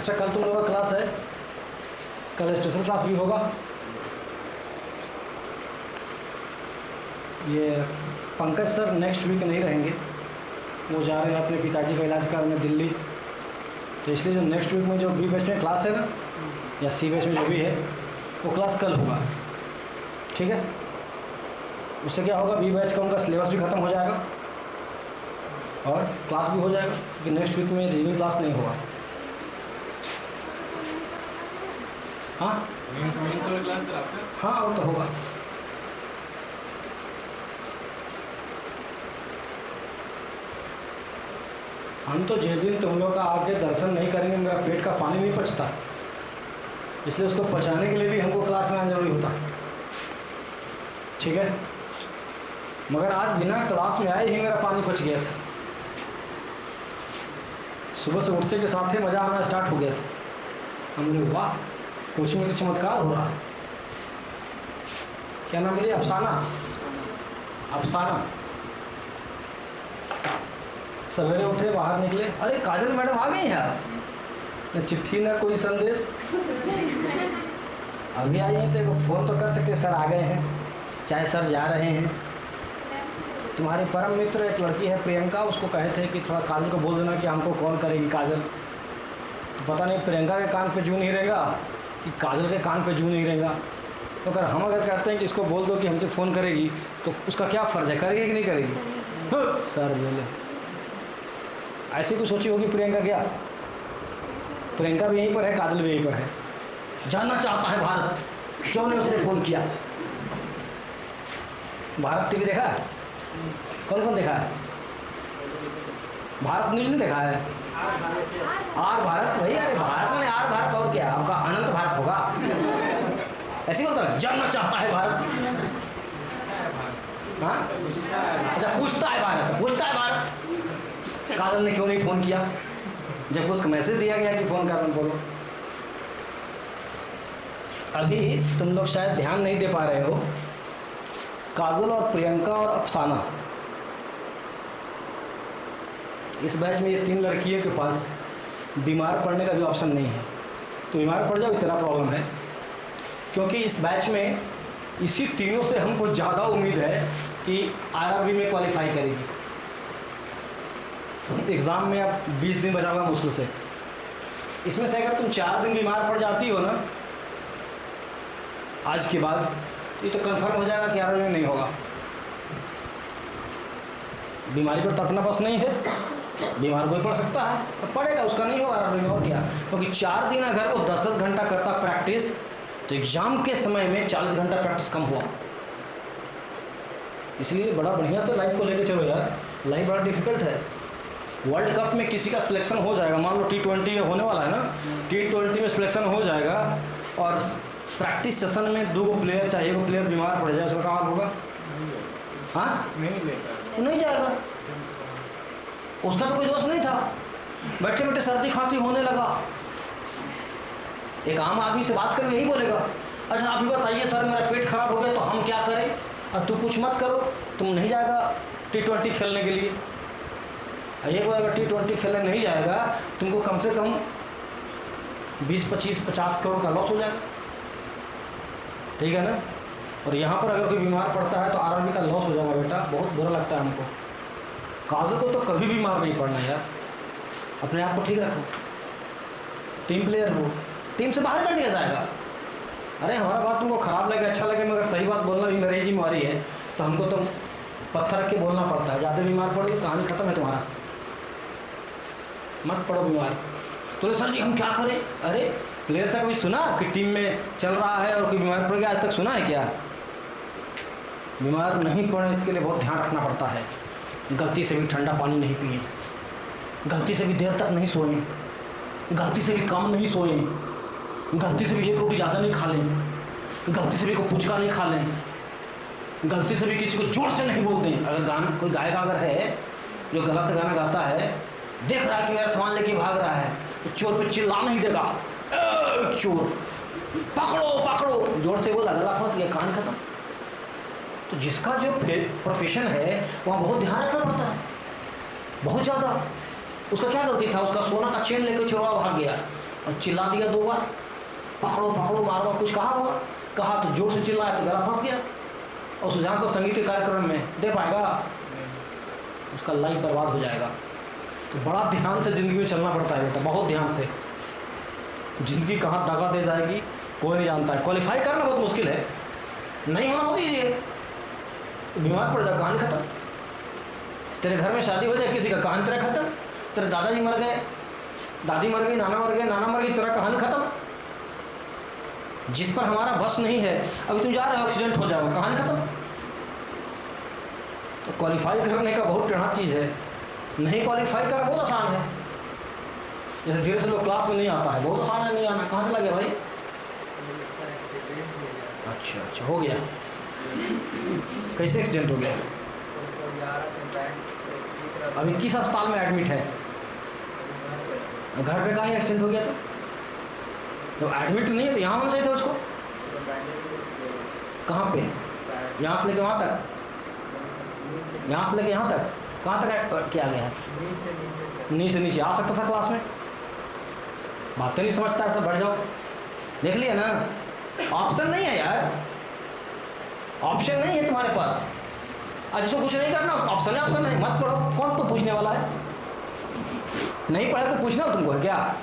अच्छा, कल तुम लोगों का क्लास है, कल स्पेशल क्लास भी होगा। ये पंकज सर नेक्स्ट वीक नहीं रहेंगे, वो जा रहे हैं अपने पिताजी का इलाज करने दिल्ली। तो इसलिए जो नेक्स्ट वीक में जो बी बैच में क्लास है ना, या सी बैच में जो भी है, वो क्लास कल होगा। ठीक है, उससे क्या होगा, बी बैच का उनका सिलेबस भी ख़त्म हो जाएगा और क्लास भी हो जाएगा, क्योंकि नेक्स्ट वीक में रीजनिंग क्लास नहीं होगा। हाँ हाँ, वो तो होगा। हम तो जिस दिन तुम लोग का आके दर्शन नहीं करेंगे, मेरा पेट का पानी नहीं पचता, इसलिए उसको पचाने के लिए भी हमको क्लास में आना जरूरी होता। ठीक है, मगर आज बिना क्लास में आए ही मेरा पानी पच गया था। सुबह से उठते के साथ ही मज़ा आना स्टार्ट हो गया था। हमने वाह, कोचिंग में तो चमत्कार हो रहा। क्या नाम बोलिए? अफसाना। अफसाना। सवेरे उठे, बाहर निकले, अरे काजल मैडम आ गई हैं यार, न चिट्ठी न कोई संदेश। अभी आई हैं तो एक फ़ोन तो कर सकते, सर आ गए हैं, चाहे सर जा रहे हैं। तुम्हारे परम मित्र एक लड़की है प्रियंका, उसको कहे थे कि थोड़ा काजल को बोल देना कि हमको कॉल करेगी काजल। तो पता नहीं प्रियंका के कान पे जू नहीं रहेगा कि काजल के कान पे जू नहीं रहेगा। तो अगर हम कहते हैं कि इसको बोल दो कि हमसे फ़ोन करेगी, तो उसका क्या फ़र्ज है, करेगी कि नहीं करेगी? सर बोले ऐसी कुछ सोची होगी प्रियंका। क्या प्रियंका भी यहीं पर है, काजल भी यहीं पर है। जानना चाहता है भारत, क्यों नहीं उसने फ़ोन किया? भारत टीवी देखा है? कौन कौन देखा है? भारत न्यूज़ नहीं देखा है? आर भारत भाई, अरे भारत में आर भारत और क्या, आपका अनंत भारत होगा। ऐसे बोलता है, जानना चाहता है भारत। हाँ अच्छा, पूछता है भारत, पूछता है भारत। काजल ने क्यों नहीं फ़ोन किया जब उसको मैसेज दिया गया कि फ़ोन कर बोलो? अभी तुम लोग शायद ध्यान नहीं दे पा रहे हो, काजल और प्रियंका और अफसाना, इस बैच में ये 3 लड़कियों के पास बीमार पड़ने का भी ऑप्शन नहीं है। तो बीमार पड़ जाओ, इतना प्रॉब्लम है, क्योंकि इस बैच में इसी तीनों से हमको ज़्यादा उम्मीद है कि आरआरबी में क्वालिफाई करेगी। एग्ज़ाम में अब 20 दिन बचा हुआ मुश्किल से। इसमें से अगर तुम 4 दिन बीमार पड़ जाती हो ना आज के बाद, ये तो कंफर्म हो जाएगा कि आरआरबी में नहीं होगा। बीमारी पर तो अपना बस नहीं है, बीमार कोई पड़ सकता है तो पड़ेगा, उसका नहीं होगा आरआरबी में। और क्या, क्योंकि 4 दिन अगर वो 10-10 घंटा करता प्रैक्टिस, तो एग्ज़ाम के समय में 40 घंटा प्रैक्टिस कम हुआ। इसलिए बड़ा बढ़िया से लाइफ को लेके चलो यार, लाइफ बड़ा डिफिकल्ट है। वर्ल्ड कप में किसी का सिलेक्शन हो जाएगा, मान लो T20 होने वाला है ना, T20 में सिलेक्शन हो जाएगा और प्रैक्टिस सेशन में 2 प्लेयर चाहिए, वो प्लेयर बीमार पड़ जाए, उसका क्या हाल होगा? हाँ नहीं जाएगा, उसका तो कोई दोष नहीं था। बैठे बैठे सर्दी खांसी होने लगा, एक आम आदमी से बात करके यही बोलेगा, अच्छा आप ही बताइए सर मेरा पेट खराब हो गया तो हम क्या करें? और तू कुछ मत करो, तुम नहीं जाएगा T20 खेलने के लिए। एक बार अगर T20 खेलने नहीं जाएगा, तुमको कम से कम 20-25-50 करोड़ का लॉस हो जाएगा। ठीक है ना? और यहाँ पर अगर कोई बीमार पड़ता है तो आरआरबी का लॉस हो जाएगा बेटा, बहुत बुरा लगता है हमको। काजल को तो कभी बीमार नहीं पड़ना यार, अपने आप को ठीक रखो, टीम प्लेयर हो, टीम से बाहर कर दिया जाएगा। अरे हमारा बात तुमको खराब लगे अच्छा लगे, मगर सही बात बोलना भी मेरी जिम्मेवारी है, तो हमको तो पत्थर रख के बोलना पड़ता है। ज़्यादा बीमार पड़ गई कहानी खत्म है तुम्हारा, मत पड़ो बीमार। तो सर जी हम क्या करें? अरे प्लेयर से कभी सुना कि टीम में चल रहा है और कोई बीमार पड़ गया? आज तक सुना है क्या? बीमार नहीं पड़े इसके लिए बहुत ध्यान रखना पड़ता है। गलती से भी ठंडा पानी नहीं पिए, गलती से भी देर तक नहीं सोएं, गलती से भी कम नहीं सोएं, गलती से भी 1 रोटी ज़्यादा नहीं खा लें, गलती से भी कोई पुचका नहीं खा लें, गलती से भी किसी को जोर से नहीं बोल दें। अगर गाना कोई गायक अगर है जो गला से गाना गाता है, देख रहा है कि मेरा सामान लेके भाग रहा है, तो चोर पे चिल्ला नहीं देगा, चोर पकड़ो पकड़ो, जोर से बोला, गला फंस गया, कहानी खत्म। तो जिसका जो प्रोफेशन है वहाँ बहुत ध्यान रखना पड़ता है, बहुत ज़्यादा। उसका क्या गलती था? उसका सोना का चेन लेकर चोरवा भाग गया, और चिल्ला दिया 2 बार, पकड़ो पकड़ो मारो, कुछ कहा होगा, कहा तो जोर से चिल्लाया तो गला फंस गया, और सुझाव को संगीत के कार्यक्रम में दे पाएगा, उसका लाइफ बर्बाद हो जाएगा। तो बड़ा ध्यान से ज़िंदगी में चलना पड़ता है बेटा, बहुत ध्यान से। ज़िंदगी कहाँ दगा दे जाएगी कोई नहीं जानता है। क्वालिफाई करना बहुत मुश्किल है, नहीं होना बहुत ईजी है। बीमार पड़ जाए कहानी खत्म, तेरे घर में शादी हो जाए किसी का, कहानी तेरा खत्म। तेरे दादाजी मर गए, दादी मर गई, नाना मर गए, नाना मर गई, तेरा कहानी खत्म। जिस पर हमारा बस नहीं है, अभी तुम जा रहे हो एक्सीडेंट हो जाएगा, कहानी खत्म। तो क्वालिफाई करने का बहुत टेढ़ा चीज़ है, नहीं क्वालिफाई करना बहुत आसान है। जैसे धीरे से लोग क्लास में नहीं आता है, बहुत आसान है नहीं आना। कहाँ चला गया भाई? अच्छा हो गया, कैसे एक्सीडेंट हो गया? अभी किस अस्पताल में एडमिट है? घर पे कहाँ एक्सीडेंट हो गया? तो एडमिट नहीं है तो यहाँ होना चाहिए था उसको। कहाँ पे? यहाँ से लेके वहाँ तक, यहाँ से लेके यहाँ तक, कहाँ तक किया गया है? नी से नीचे आ सकता था क्लास में। बातें नहीं समझता ऐसा, बढ़ जाओ। देख लिया ना, ऑप्शन नहीं है यार, ऑप्शन नहीं है तुम्हारे पास। आज जिसको कुछ नहीं करना उसको ऑप्शन है, ऑप्शन है, मत पढ़ो। कौन तो पूछने वाला है? नहीं पढ़ा तो पूछना तुमको है क्या?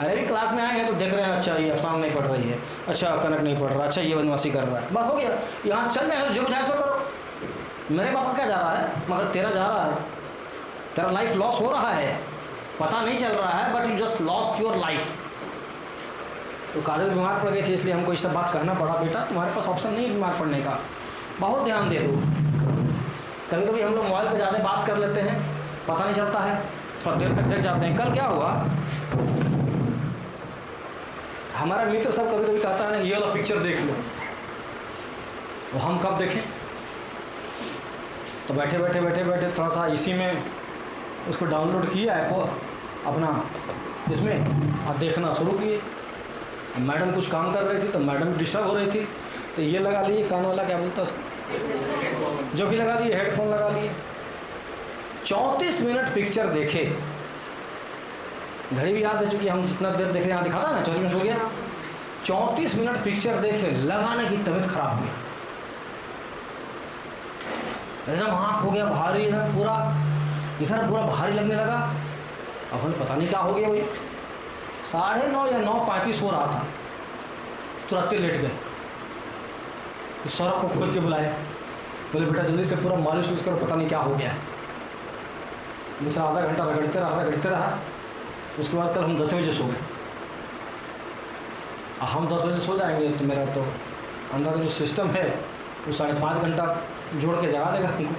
अरे भी क्लास में आए हैं तो देख रहे हैं, अच्छा ये अफसान नहीं पढ़ रही है, अच्छा कनक नहीं पढ़ रहा, अच्छा ये बदमाशी कर रहा है, बस हो गया। यहाँ से चल रहे हैं, जो बुझाए सो करो। मेरे पापा क्या जा रहा है, मगर तेरा जा रहा है। तेरा लाइफ लॉस हो रहा है, पता नहीं चल रहा है, but you just lost your life. तो काजल बीमार पड़ गई थी, इसलिए हमको ये सब बात कहना पड़ा। बेटा तुम्हारे पास ऑप्शन नहीं है बीमार पड़ने का, बहुत ध्यान दे दो। कभी कभी हम लोग मोबाइल पर ज़्यादा बात कर लेते हैं, पता नहीं चलता है, थोड़ा देर तक जग जाते हैं। कल क्या हुआ, हमारा मित्र सब कभी कभी कहता है ये वाला पिक्चर देख लो, वो हम कब देखें? तो बैठे बैठे बैठे बैठे थोड़ा सा इसी में उसको डाउनलोड किया ऐप अपना, इसमें अब देखना शुरू किए। मैडम कुछ काम कर रही थी तो मैडम डिस्टर्ब हो रही थी, तो ये लगा लिए कान वाला, क्या बोलता है उसको, जो भी लगा लिए, हेडफोन लगा लिए। 34 मिनट पिक्चर देखे, घड़ी भी याद है चूँकि हम जितना देर देखे यहाँ दिखाता है ना, 34 मिनट हो गया। 34 मिनट पिक्चर देखे, लगाने की तबीयत खराब हुई, एकदम आँख हो गया भारी, एकदम पूरा इधर पूरा भारी लगने लगा। अब हमें पता नहीं क्या हो गया भाई, 9:30 या 9:35 हो रहा था, तुरंत लेट गए। सौरभ को खोज के बुलाए, बोले बेटा जल्दी से पूरा मालिश उस करो, पता नहीं क्या हो गया है। मुझसे आधा घंटा रगड़ते रहा। उसके बाद कल हम 10 बजे सो गए। हम 10 बजे सो जाएंगे तो मेरा तो अंदर का जो सिस्टम है वो 5.5 घंटा जोड़ के जगा देगा हमको,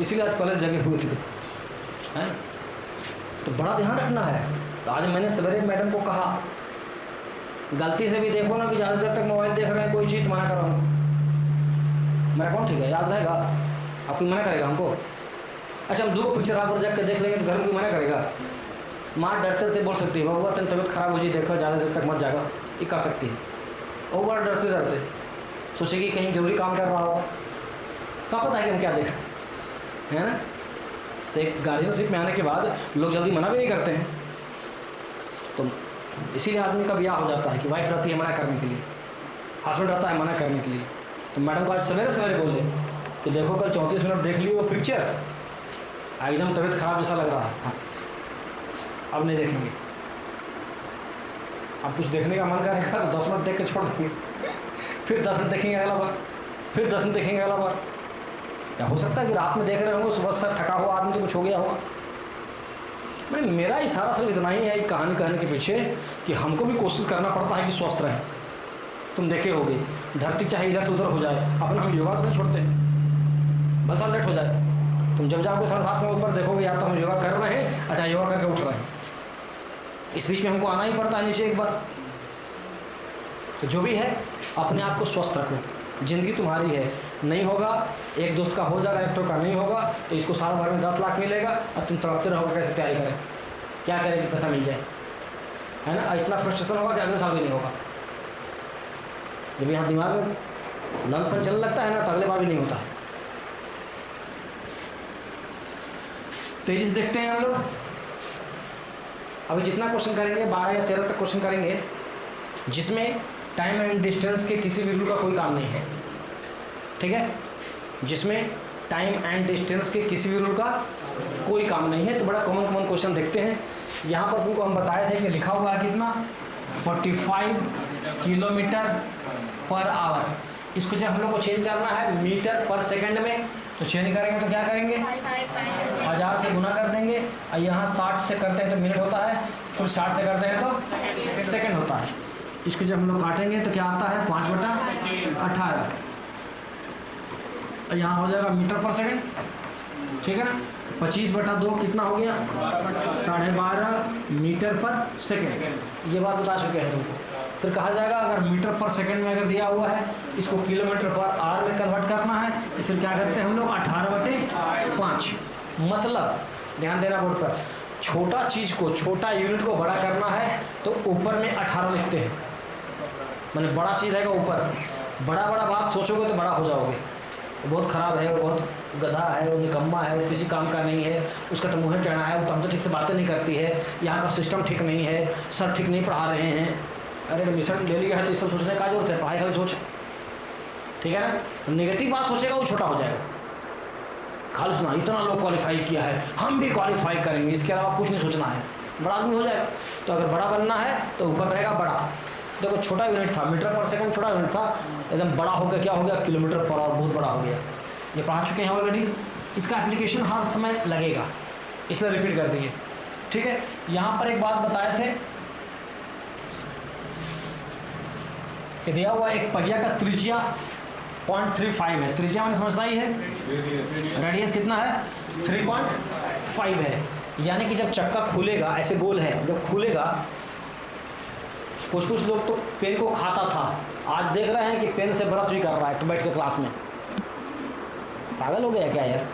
इसीलिए आज पहले जगे हुए थे, है ना। तो बड़ा ध्यान रखना है। तो आज मैंने सवेरे मैडम को कहा, गलती से भी देखो ना कि ज़्यादा देर तक मोबाइल देख रहे हैं, कोई चीज़ मना करो हमको। मेरा कौन ठीक है, याद रहेगा, आप कोई मना करेगा हमको? अच्छा हम 2 पिक्चर रात भर जग के देख लेंगे तो घर में कोई मना करेगा? माँ डरते थे बोल सकती है, बाबा तेरी तबीयत खराब हो जाए, देखो ज़्यादा देर तक मत जागा, ये कर सकती है। वो बड़ा डरते डरते सोचेगी कहीं जरूरी काम कर रहा होगा, क्या पता है कि हम क्या देख, है ना। तो एक गार्जियनशिप में आने के बाद लोग जल्दी मना भी नहीं करते हैं। तो इसीलिए आदमी का ब्याह हो जाता है कि वाइफ रहती है मना करने के लिए, हस्बैंड रहता है मना करने के लिए। तो मैडम को आज सवेरे सवेरे बोले कि देखो कल 34 मिनट देख ली वो पिक्चर, एकदम तबीयत खराब जैसा लग रहा था, अब नहीं देखेंगे। अब कुछ देखने का मन करेगा तो 10 मिनट देख के छोड़ देंगे, फिर 10 मिनट देखेंगे अगला बार, फिर 10 मिनट देखेंगे अगला बार। या हो सकता है कि रात में देख रहे होंगे, सुबह से थका हुआ आदमी तो कुछ हो गया होगा। मैं मेरा इशारा सिर्फ इतना ही है एक कहानी कहने के पीछे कि हमको भी कोशिश करना पड़ता है कि स्वस्थ रहें। तुम देखे होगे धरती चाहे इधर से उधर हो जाए, अपना हम योगा तो नहीं छोड़ते, बस लेट हो जाए तुम जब जाओगे 7:30 में ऊपर देखोगे या तो हम योगा कर रहे हैं, अच्छा योगा करके उठ रहे हैं, इस बीच में हमको आना ही पड़ता है नीचे एक बार। तो जो भी है अपने आप को स्वस्थ रखो, ज़िंदगी तुम्हारी है, नहीं होगा एक दोस्त का हो जाएगा, एक तो का नहीं होगा, तो इसको साल भर में 10 लाख मिलेगा और तुम तड़पते रहोगे कैसे तैयारी करें, क्या करें कि पैसा मिल जाए, है ना। इतना फ्रस्ट्रेशन होगा कि अगले साल भी नहीं होगा। जब यहाँ दिमाग में लंपन चलने लगता है ना तो अगले बार भी नहीं होता है। तेजी से देखते हैं हम लोग, अभी जितना क्वेश्चन करेंगे 12 या 13 तक क्वेश्चन करेंगे जिसमें टाइम एंड डिस्टेंस के किसी भी रूल का कोई काम नहीं है, ठीक है, जिसमें टाइम एंड डिस्टेंस के किसी भी रूल का कोई काम नहीं है। तो बड़ा कॉमन क्वेश्चन देखते हैं। यहाँ पर तुमको हम बताए थे कि लिखा हुआ है कितना 45 किलोमीटर पर आवर। इसको जब हम लोग को चेंज करना है मीटर पर सेकंड में, तो चेंज करेंगे तो क्या करेंगे 1000 से गुना कर देंगे, और यहाँ 60 से करते हैं तो मिनट होता है, फिर 60 से करते हैं तो सेकंड होता है। इसको जब हम लोग काटेंगे तो क्या आता है 5/18, यहाँ हो जाएगा मीटर पर सेकंड, ठीक है ना। 25/2 कितना हो गया 12.5 मीटर पर सेकंड। ये बात बता चुके हैं तुमको। फिर कहा जाएगा अगर मीटर पर सेकंड में अगर दिया हुआ है इसको किलोमीटर पर आवर में कन्वर्ट करना है तो फिर क्या करते हैं हम लोग 18/5। मतलब ध्यान देना बोर्ड पर, छोटा चीज़ को, छोटा यूनिट को बड़ा करना है तो ऊपर में 18 लिखते हैं। मैंने बड़ा चीज़ है ऊपर, बड़ा बात सोचोगे तो बड़ा हो जाओगे। बहुत ख़राब है, वो बहुत गधा है, वो निकम्मा है, वो किसी काम का नहीं है, उसका तो मुँह चढ़ा है, वो तो हमसे ठीक से बातें नहीं करती है, यहाँ का सिस्टम ठीक नहीं है, सर ठीक नहीं पढ़ा रहे हैं। अरे एडमिशन ले लिया है तो ये सब सोचने का जरूरत है, पढ़ाई खाली सोच, ठीक है ना। नेगेटिव बात सोचेगा वो छोटा हो जाएगा। खाली सुना इतना लोग क्वालिफाई किया है हम भी क्वालिफाई करेंगे, इसके अलावा कुछ नहीं सोचना है, बड़ा आदमी हो जाएगा। तो अगर बड़ा बनना है तो ऊपर रहेगा बड़ा। देखो छोटा यूनिट था मीटर पर सेकंड, छोटा यूनिट था, एकदम बड़ा हो गया, क्या हो गया किलोमीटर पर आवर, बहुत बड़ा हो गया। ये पढ़ा चुके हैं ऑलरेडी, इसका एप्लीकेशन हर समय लगेगा, इसलिए रिपीट कर दिए, ठीक है। यहाँ पर एक बात बताए थे कि दिया हुआ एक पहिया का त्रिज्या 0.35 है। त्रिज्या मैंने समझना ही है, रेडियस कितना है 3.5 है। यानी कि जब चक्का खुलेगा, ऐसे गोल है, जब खुलेगा, कुछ लोग तो पेन को खाता था, आज देख रहे हैं कि पेन से ब्रश भी कर रहा है तो बैठ के क्लास में। पागल हो गया क्या यार,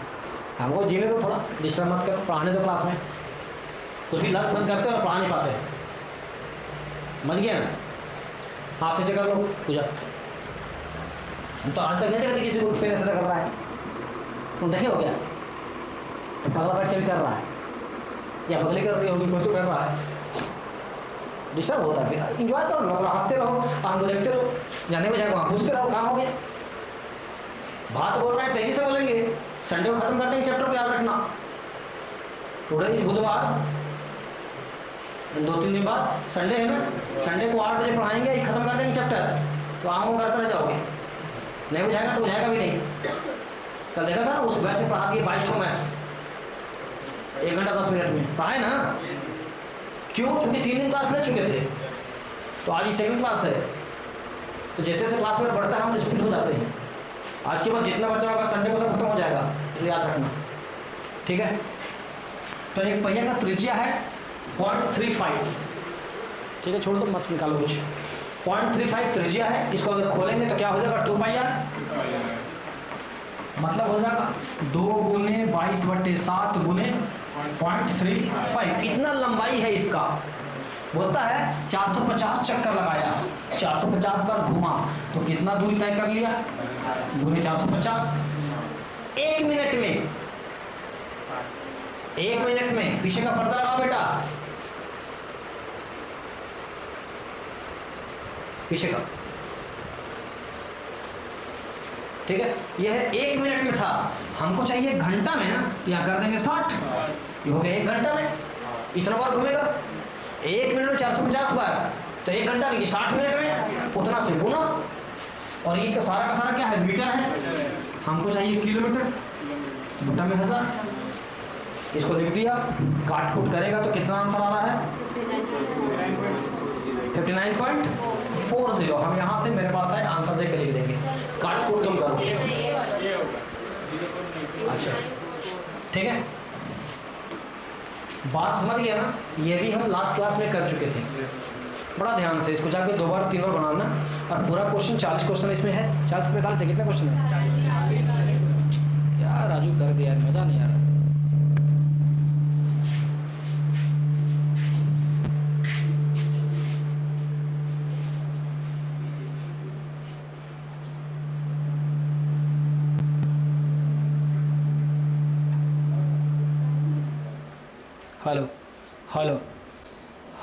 हमको जीने दो, थोड़ा डिस्टर्ब मत कर, पढ़ाने दो क्लास में। कुछ भी लत फन करते और पढ़ा नहीं पाते, समझ गया ना। आप नीचे कर लो पूजा, हम तो आज तक नहीं देखते किसी को पेन ऐसा कर रहा है, तुम देखे हो क्या। पगला बैठ के भी कर रहा है या बगली कर रही होगी, कोई तो कर रहा है, डिस्टर्ब होता है। फिर इंजॉय करो, मतलब हंसते रहो, काम को देखते रहो, जाने को जाएगा वहाँ पूछते रहो, काम हो गया। बात बोल रहे हैं तेजी से बोलेंगे, संडे को खत्म कर देंगे चैप्टर को, याद रखना। टुडे बुधवार, 2-3 दिन बाद संडे है ना, संडे को 8 बजे पढ़ाएंगे, खत्म कर देंगे चैप्टर, तो आम करते रह जाओगे, नहीं हो जाएगा तो हो जाएगा भी नहीं। कल देखा था ना उस बैच में पढ़ा दिए 22 मैथ्स 1 घंटा 10 मिनट में पढ़ाए ना। क्यों? चूंकि 3 दिन क्लास ले चुके थे, तो आज ही सेकंड क्लास है, तो जैसे जैसे क्लास में बढ़ता है हम स्पीड हो जाते हैं। आज के बाद जितना बचा होगा संडे को सब खत्म हो जाएगा, इसे याद रखना, ठीक है। तो एक पहिया का त्रिज्या है 0.35, ठीक है, छोड़ दो मत निकालो कुछ। 0.35 त्रिज्या है, इसको अगर खोलेंगे तो क्या हो जाएगा 2πr, मतलब हो जाएगा 2 × 22/7 × 0.35। इतना लंबाई है इसका। बोलता है 450 चक्कर लगाया, 450 बार घुमा, तो कितना दूरी तय कर लिया × 450। 1 मिनट में, 1 मिनट में पीछे का पर्दा लगाओ बेटा, पीछे का, ठीक है। यह है 1 मिनट में था, हमको चाहिए घंटा में ना, तो यहाँ कर देंगे 60, ये हो गया 1 घंटा में। इतना बार घूमेगा 1 मिनट में 450 बार, तो 1 घंटा नहीं 60 मिनट में उतना से गुना। और ये का सारा क्या है मीटर है, हमको चाहिए किलोमीटर, बटा में 1000, इसको लिख दिया। काट कूट करेगा तो कितना आंसर आ रहा है 59.40। हम यहाँ से मेरे पास है आंसर देख के लिख देंगे, काट कूट तुम करो। अच्छा ठीक है, बात समझ गया ना। ये भी हम लास्ट क्लास में कर चुके थे। बड़ा ध्यान से इसको जाके 2 बार 3 बार बनाना, और पूरा क्वेश्चन 40 क्वेश्चन इसमें है। 40-45 से कितने क्वेश्चन है यार, राजू कर दिया, मजा नहीं आ रहा। हेलो हेलो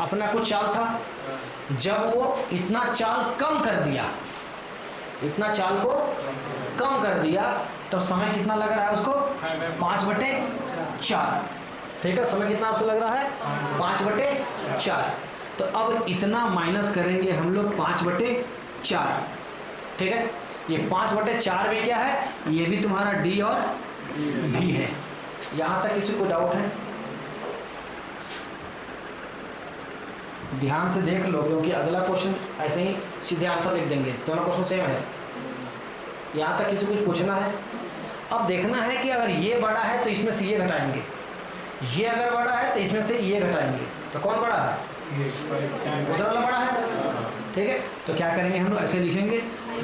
अपना कुछ चाल था, जब वो इतना चाल कम कर दिया, इतना चाल को कम कर दिया, तो समय कितना लग रहा है उसको? 5/4। ठीक है, समय कितना उसको लग रहा है? 5/4। तो अब इतना माइनस करेंगे हम लोग 5/4। ठीक है, ये 5/4 भी क्या है? ये भी तुम्हारा डी और भी है। यहां तक किसी को डाउट है? ध्यान से देख लो, क्योंकि अगला क्वेश्चन ऐसे ही सीधे आंसर लिख देंगे, दोनों क्वेश्चन सेम है। यहाँ तक किसी को कुछ पूछना है? अब देखना है कि अगर ये बड़ा है तो इसमें से ये घटाएंगे, ये अगर बड़ा है तो इसमें से ये घटाएंगे, तो कौन बड़ा है? उधर वाला बड़ा है। ठीक है, तो क्या करेंगे हम लोग? ऐसे लिखेंगे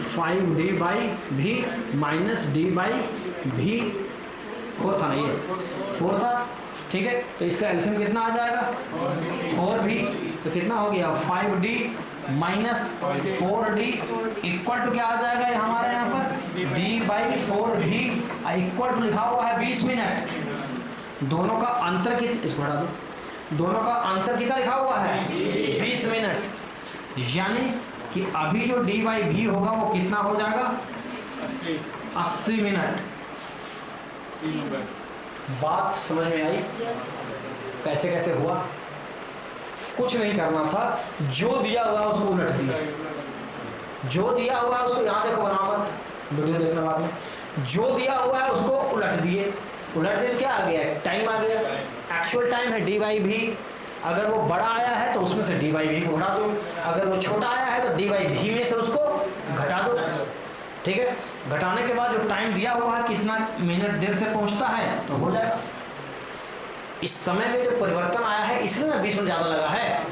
5d/v माइनस d/v। 4 था ना, ये 4 था। ठीक है, तो इसका एलसीएम कितना आ जाएगा? 4v। तो कितना हो गया? 5d minus 4d equal to क्या आ जाएगा? ये हमारे यहाँ पर d/4v इक्वल टू लिखा हुआ है 20 मिनट। दोनों का अंतर इसको हटा दो, दोनों का अंतर कितना लिखा हुआ है? 20 मिनट। यानी कि अभी जो d/v होगा वो कितना हो जाएगा? 80 मिनट। बात समझ में आई? कैसे कैसे हुआ? कुछ नहीं करना था, जो दिया हुआ उसको उलट दिया, जो दिया हुआ है उसको, यहाँ देखो बराबर, वीडियो देखने बाद में, जो दिया हुआ है उसको उलट दिए। उलट दिए क्या आ गया? टाइम आ गया। एक्चुअल टाइम है d/v। अगर वो बड़ा आया है तो उसमें से d/v को घटा दो, अगर वो छोटा आया है तो d/v में से उसको घटा दो। ठीक है, घटाने के बाद जो टाइम दिया हुआ है कितना मिनट देर से पहुंचता है तो हो जाएगा। इस समय में जो परिवर्तन आया है इसलिए ना 20 मिनट ज्यादा लगा है।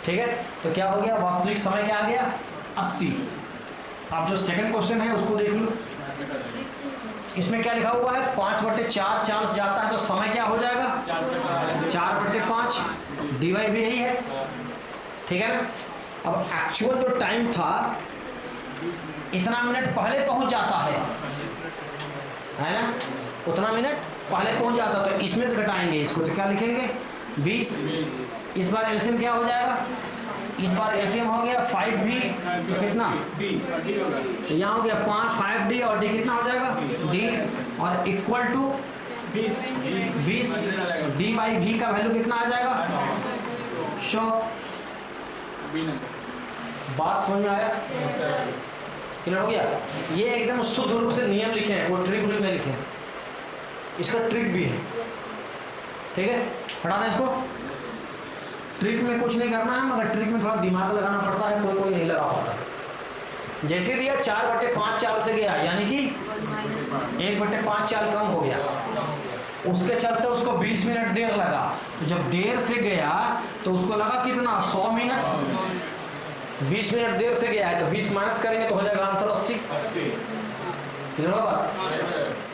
ठीक है, तो क्या हो गया? वास्तविक समय क्या आ गया? 80। अब जो सेकंड क्वेश्चन है उसको देख लो। इसमें क्या लिखा हुआ है? 5/4 चांस जाता है तो समय क्या हो जाएगा? 4/5 d/v यही है। ठीक है ना? अब एक्चुअल जो टाइम था इतना मिनट पहले पहुंच जाता है ना, उतना मिनट पहले पहुंच जाता, तो इसमें से घटाएंगे इसको, तो क्या लिखेंगे? 20। इस बार एलसीएम क्या हो जाएगा? इस बार एलसीएम हो गया 5v, तो कितना? तो यहाँ हो गया 5d और d कितना हो जाएगा? d और इक्वल टू 20। d/v का वैल्यू कितना आ जाएगा? 100। बात समझ में आया? क्लियर हो गया? ये एकदम शुद्ध रूप से नियम लिखे हैं, वो ट्रिक नहीं लिखे हैं, इसका ट्रिक भी है। ठीक है, हटा दें इसको। ट्रिक में कुछ नहीं करना है, मगर ट्रिक में थोड़ा दिमाग लगाना पड़ता है, कोई नहीं लगा पाता। जैसे दिया 4/5 चाल से गया, यानी कि 1/5 चाल कम हो गया, उसके चलते उसको 20 मिनट देर लगा। तो जब देर से गया तो उसको लगा कितना? 100 मिनट। 20 मिनट देर से गया है तो 20 माइनस करेंगे तो हो जाएगा आंसर 80। क्लियर होगा बात?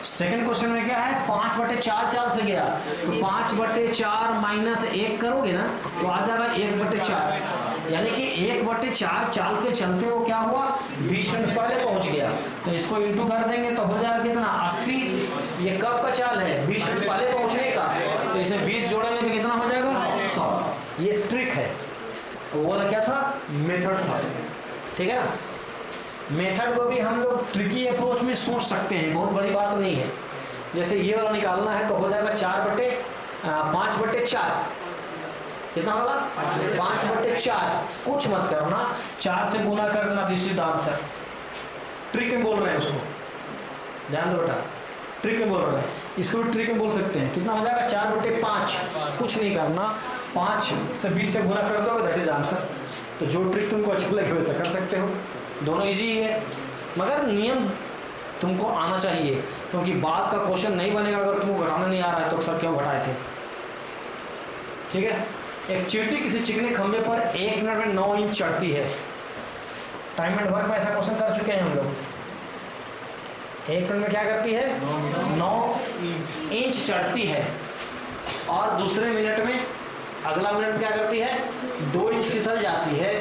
सेकंड क्वेश्चन में क्या है? 5/4 चाल से गया, तो 5/4 माइनस 1 करोगे ना तो आ जाएगा 1/4। यानी कि 1/4 चाल के चलते वो क्या हुआ? 20 मिनट पहले पहुंच गया। तो इसको इंटू कर देंगे तो हो जाएगा कितना? 80। ये कब का चाल है? 20 मिनट पहले पहुंचने का, तो इसमें 20 जोड़ेंगे तो कितना हो जाएगा? 100। ये ट्रिक है, वो वाला क्या था? मेथड था। ठीक है ना? मेथड को भी हम लोग ट्रिकी अप्रोच में सोच सकते हैं, बहुत बड़ी बात नहीं है। जैसे ये वाला निकालना है तो हो जाएगा 5/4। कितना होगा? 5/4। कुछ मत करना, 4 से गुना कर देना, this is the answer. Trick में बोल रहे हैं उसको, ध्यान दो बेटा, ट्रिक में बोल रहे हैं, इसको भी ट्रिक में बोल सकते हैं। कितना हो जाएगा? 4/5। कुछ नहीं करना, 5 से 20 से गुना कर दो, दैट इज आंसर। तो जो ट्रिक तुमको अच्छा लगे वैसा कर सकते हो, दोनों इजी ही है, मगर नियम तुमको आना चाहिए, क्योंकि बाद का क्वेश्चन नहीं बनेगा अगर तुमको घटाना नहीं आ रहा है तो सर क्यों घटाए थे। ठीक है, एक चींटी किसी चिकने खंभे पर 1 मिनट में 9 इंच चढ़ती है। टाइम एंड वर्क में ऐसा क्वेश्चन कर चुके हैं हम लोग। 1 मिनट में क्या करती है? 9 इंच चढ़ती है, और दूसरे मिनट में, अगला मिनट क्या करती है? 2 इंच फिसल जाती है।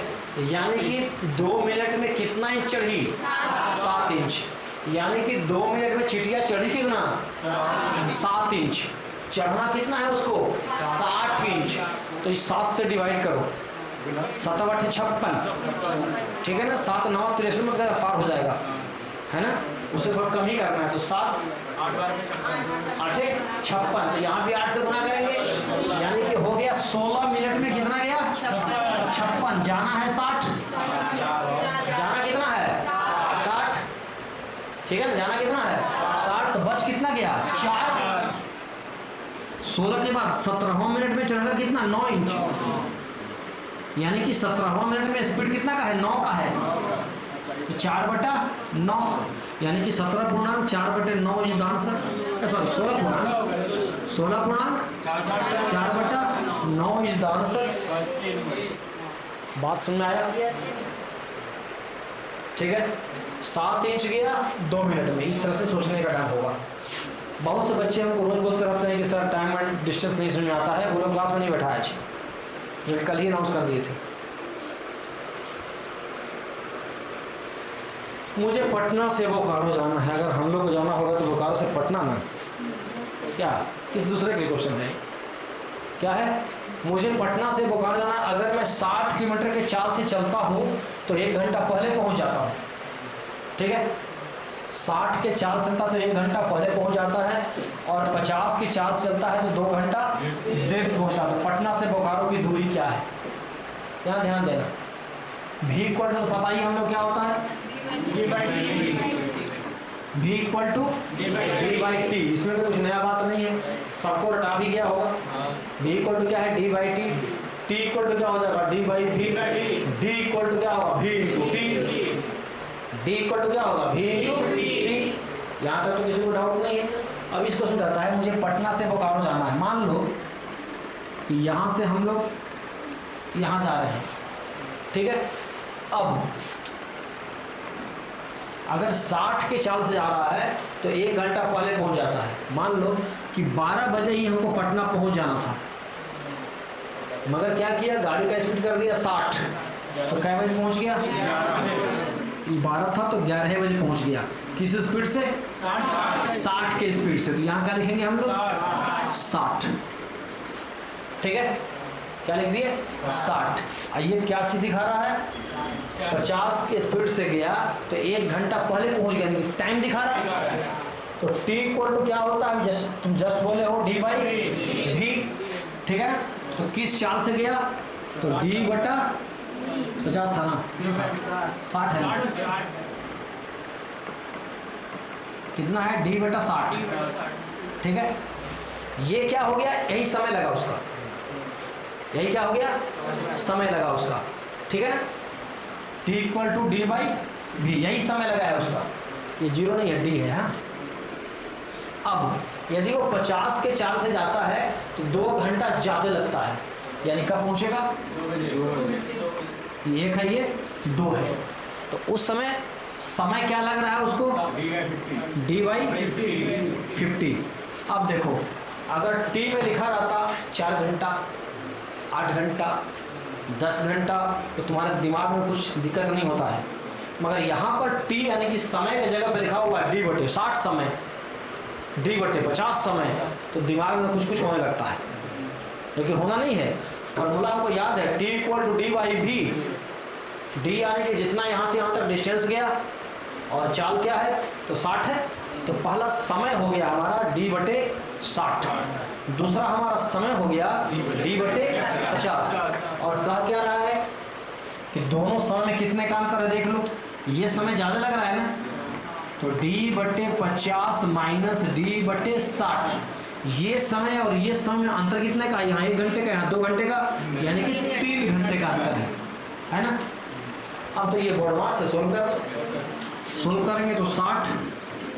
यानी कि 2 मिनट में कितना इंच चढ़ी? 7 इंच। यानी कि 2 मिनट में चिटिया चढ़ी कितना? 7 इंच। चढ़ना कितना है उसको? 60 इंच। तो इस 7 से डिवाइड करो, 7 8 56, ठीक है ना, 7 9 63 में पार हो जाएगा, है ना, उसे थोड़ा कम ही करना है। तो 7 8 56, तो यहाँ भी 8 से गुना करेंगे, यानी कि हो गया 16 मिनट में कितना गया 56, जाना है 60, जाना कितना है 60, ठीक है ना, जाना कितना है 60, तो बच कितना गया 4, 16 के बाद 17वां मिनट में चढ़ेगा कितना 9 इंच, यानी कि 17वां मिनट में स्पीड कितना का है 9 का है, तो 4/9, यानी कि 17.4/9 is the answer, sorry 16.4/9 is the answer. बात समझ में आया? ठीक है, 7 इंच गया 2 मिनट में, इस तरह से सोचने का ढंग होगा। बहुत से बच्चे हमको रोज बोलते रहते हैं कि सर टाइम एंड डिस्टेंस नहीं समझ में आता है, वो लोग क्लास में नहीं बैठाया आज, जो कल ही अनाउंस कर दिए थे। मुझे पटना से बोकारो जाना है, अगर हम लोग को जाना होगा तो बोकारो से पटना ना, क्या किस दूसरे के क्वेश्चन है क्या है? मुझे पटना से बोकारो जाना, अगर मैं 60 किलोमीटर के चाल से चलता हूँ तो 1 घंटा पहले पहुँच जाता हूँ, ठीक है, 60 के चाल से चलता तो 1 घंटा पहले पहुँच जाता है, और 50 की चाल से चलता है तो 2 घंटा देर से पहुँचता है। तो पटना से बोकारो की दूरी क्या है, यहाँ ध्यान देना। v इक्वल टू पता ही हम लोग क्या होता है, v इक्वल टू d/t, इसमें तो कुछ नया बात नहीं है, सबको रटा भी गया होगा। v इक्वल टू क्या है d/t, t इक्वल टू क्या हो जाएगा d/v, d इक्वल टू क्या होगा v into t, d equal to क्या होगा v इंटू t। यहाँ तक तो किसी को डाउट नहीं है। अब इसको समझाता है, मुझे पटना से बोकारो जाना है, मान लो कि यहाँ से हम लोग यहाँ जा रहे हैं, ठीक है, अब अगर 60 के चाल से जा रहा है तो 1 घंटा पहले पहुंच जाता है। मान लो कि 12 बजे ही हमको पटना पहुंच जाना था, मगर क्या किया, गाड़ी का स्पीड कर दिया 60, तो कै बजे पहुंच गया, 12 था तो 11 बजे पहुंच गया। किस स्पीड से, 60 के स्पीड से। तो यहाँ क्या लिखेंगे हम लोग 60, ठीक है, क्या लिख दिए 60। ये क्या चीज दिखा रहा है, 50 के स्पीड से गया तो 1 घंटा पहले पहुंच गया, टाइम दिखा रहा है। तो t इक्वल टू क्या होता है, तुम जस्ट बोले हो d/v, ठीक है ना, तो किस चाल से गया, तो d/50 था ना, 60 है ना, कितना है d/60, ठीक है। ये क्या हो गया, यही समय लगा उसका, यही क्या हो गया, समय लगा उसका, ठीक है ना, t इक्वल टू d/v, यही समय लगा है उसका, ये 0 नहीं है, d है। हाँ, अब यदि वो 50 के चाल से जाता है तो 2 घंटा ज़्यादा लगता है, यानी कब पहुंचेगा, 1 है ये 2 है, तो उस समय क्या लग रहा है उसको, d/50। अब देखो, अगर t में लिखा रहता 4 घंटा, 8 घंटा, 10 घंटा, तो तुम्हारे दिमाग में कुछ दिक्कत नहीं होता है, मगर यहाँ पर t यानी कि समय की जगह पर लिखा हुआ है d/60 समय, d/50 समय, तो दिमाग में कुछ होने लगता है, लेकिन होना नहीं है। फॉर्मूला हमको याद है, t equal to d/v, d यानी कि जितना यहाँ से यहाँ तक डिस्टेंस गया, और चाल क्या है, तो 60 है, तो पहला समय हो गया हमारा d/60, दूसरा हमारा समय हो गया d/50, और कह क्या रहा है कि दोनों समय में कितने का अंतर है, देख लो, ये समय ज़्यादा लग रहा है ना, तो d/50 माइनस d/60, ये समय और ये समय में अंतर कितने का, यहाँ 1 घंटे का, यहाँ 2 घंटे का, यानी कि 3 घंटे का अंतर है ना। अब तो ये बोर्ड मास से सोल्व करेंगे तो 60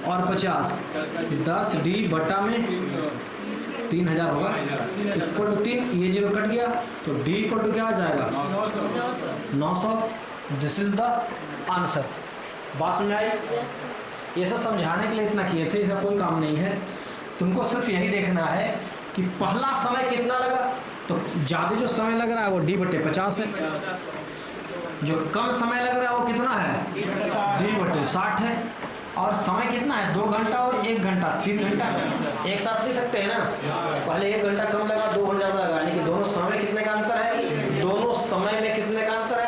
और 50, 10 d/में 3000 होगा, इक्वल टू 3, ये 0 कट गया, तो d इक्वल टू क्या आ जाएगा 900। This is the answer. बात समझ आई? ये सब समझाने के लिए इतना किए थे, इसका कोई काम नहीं है, तुमको सिर्फ यही देखना है कि पहला समय कितना लगा, तो ज़्यादा जो समय लग रहा है वो d/50 है, जो कम समय लग रहा है वो कितना है d/60 है, और समय कितना है, 2 घंटा और 1 घंटा, 3 घंटा एक साथ ले सकते हैं ना। पहले 1 घंटा कम लगा, 2 घंटा ज़्यादा लगा, यानी कि दोनों समय कितने का अंतर है, दोनों समय में कितने का अंतर है।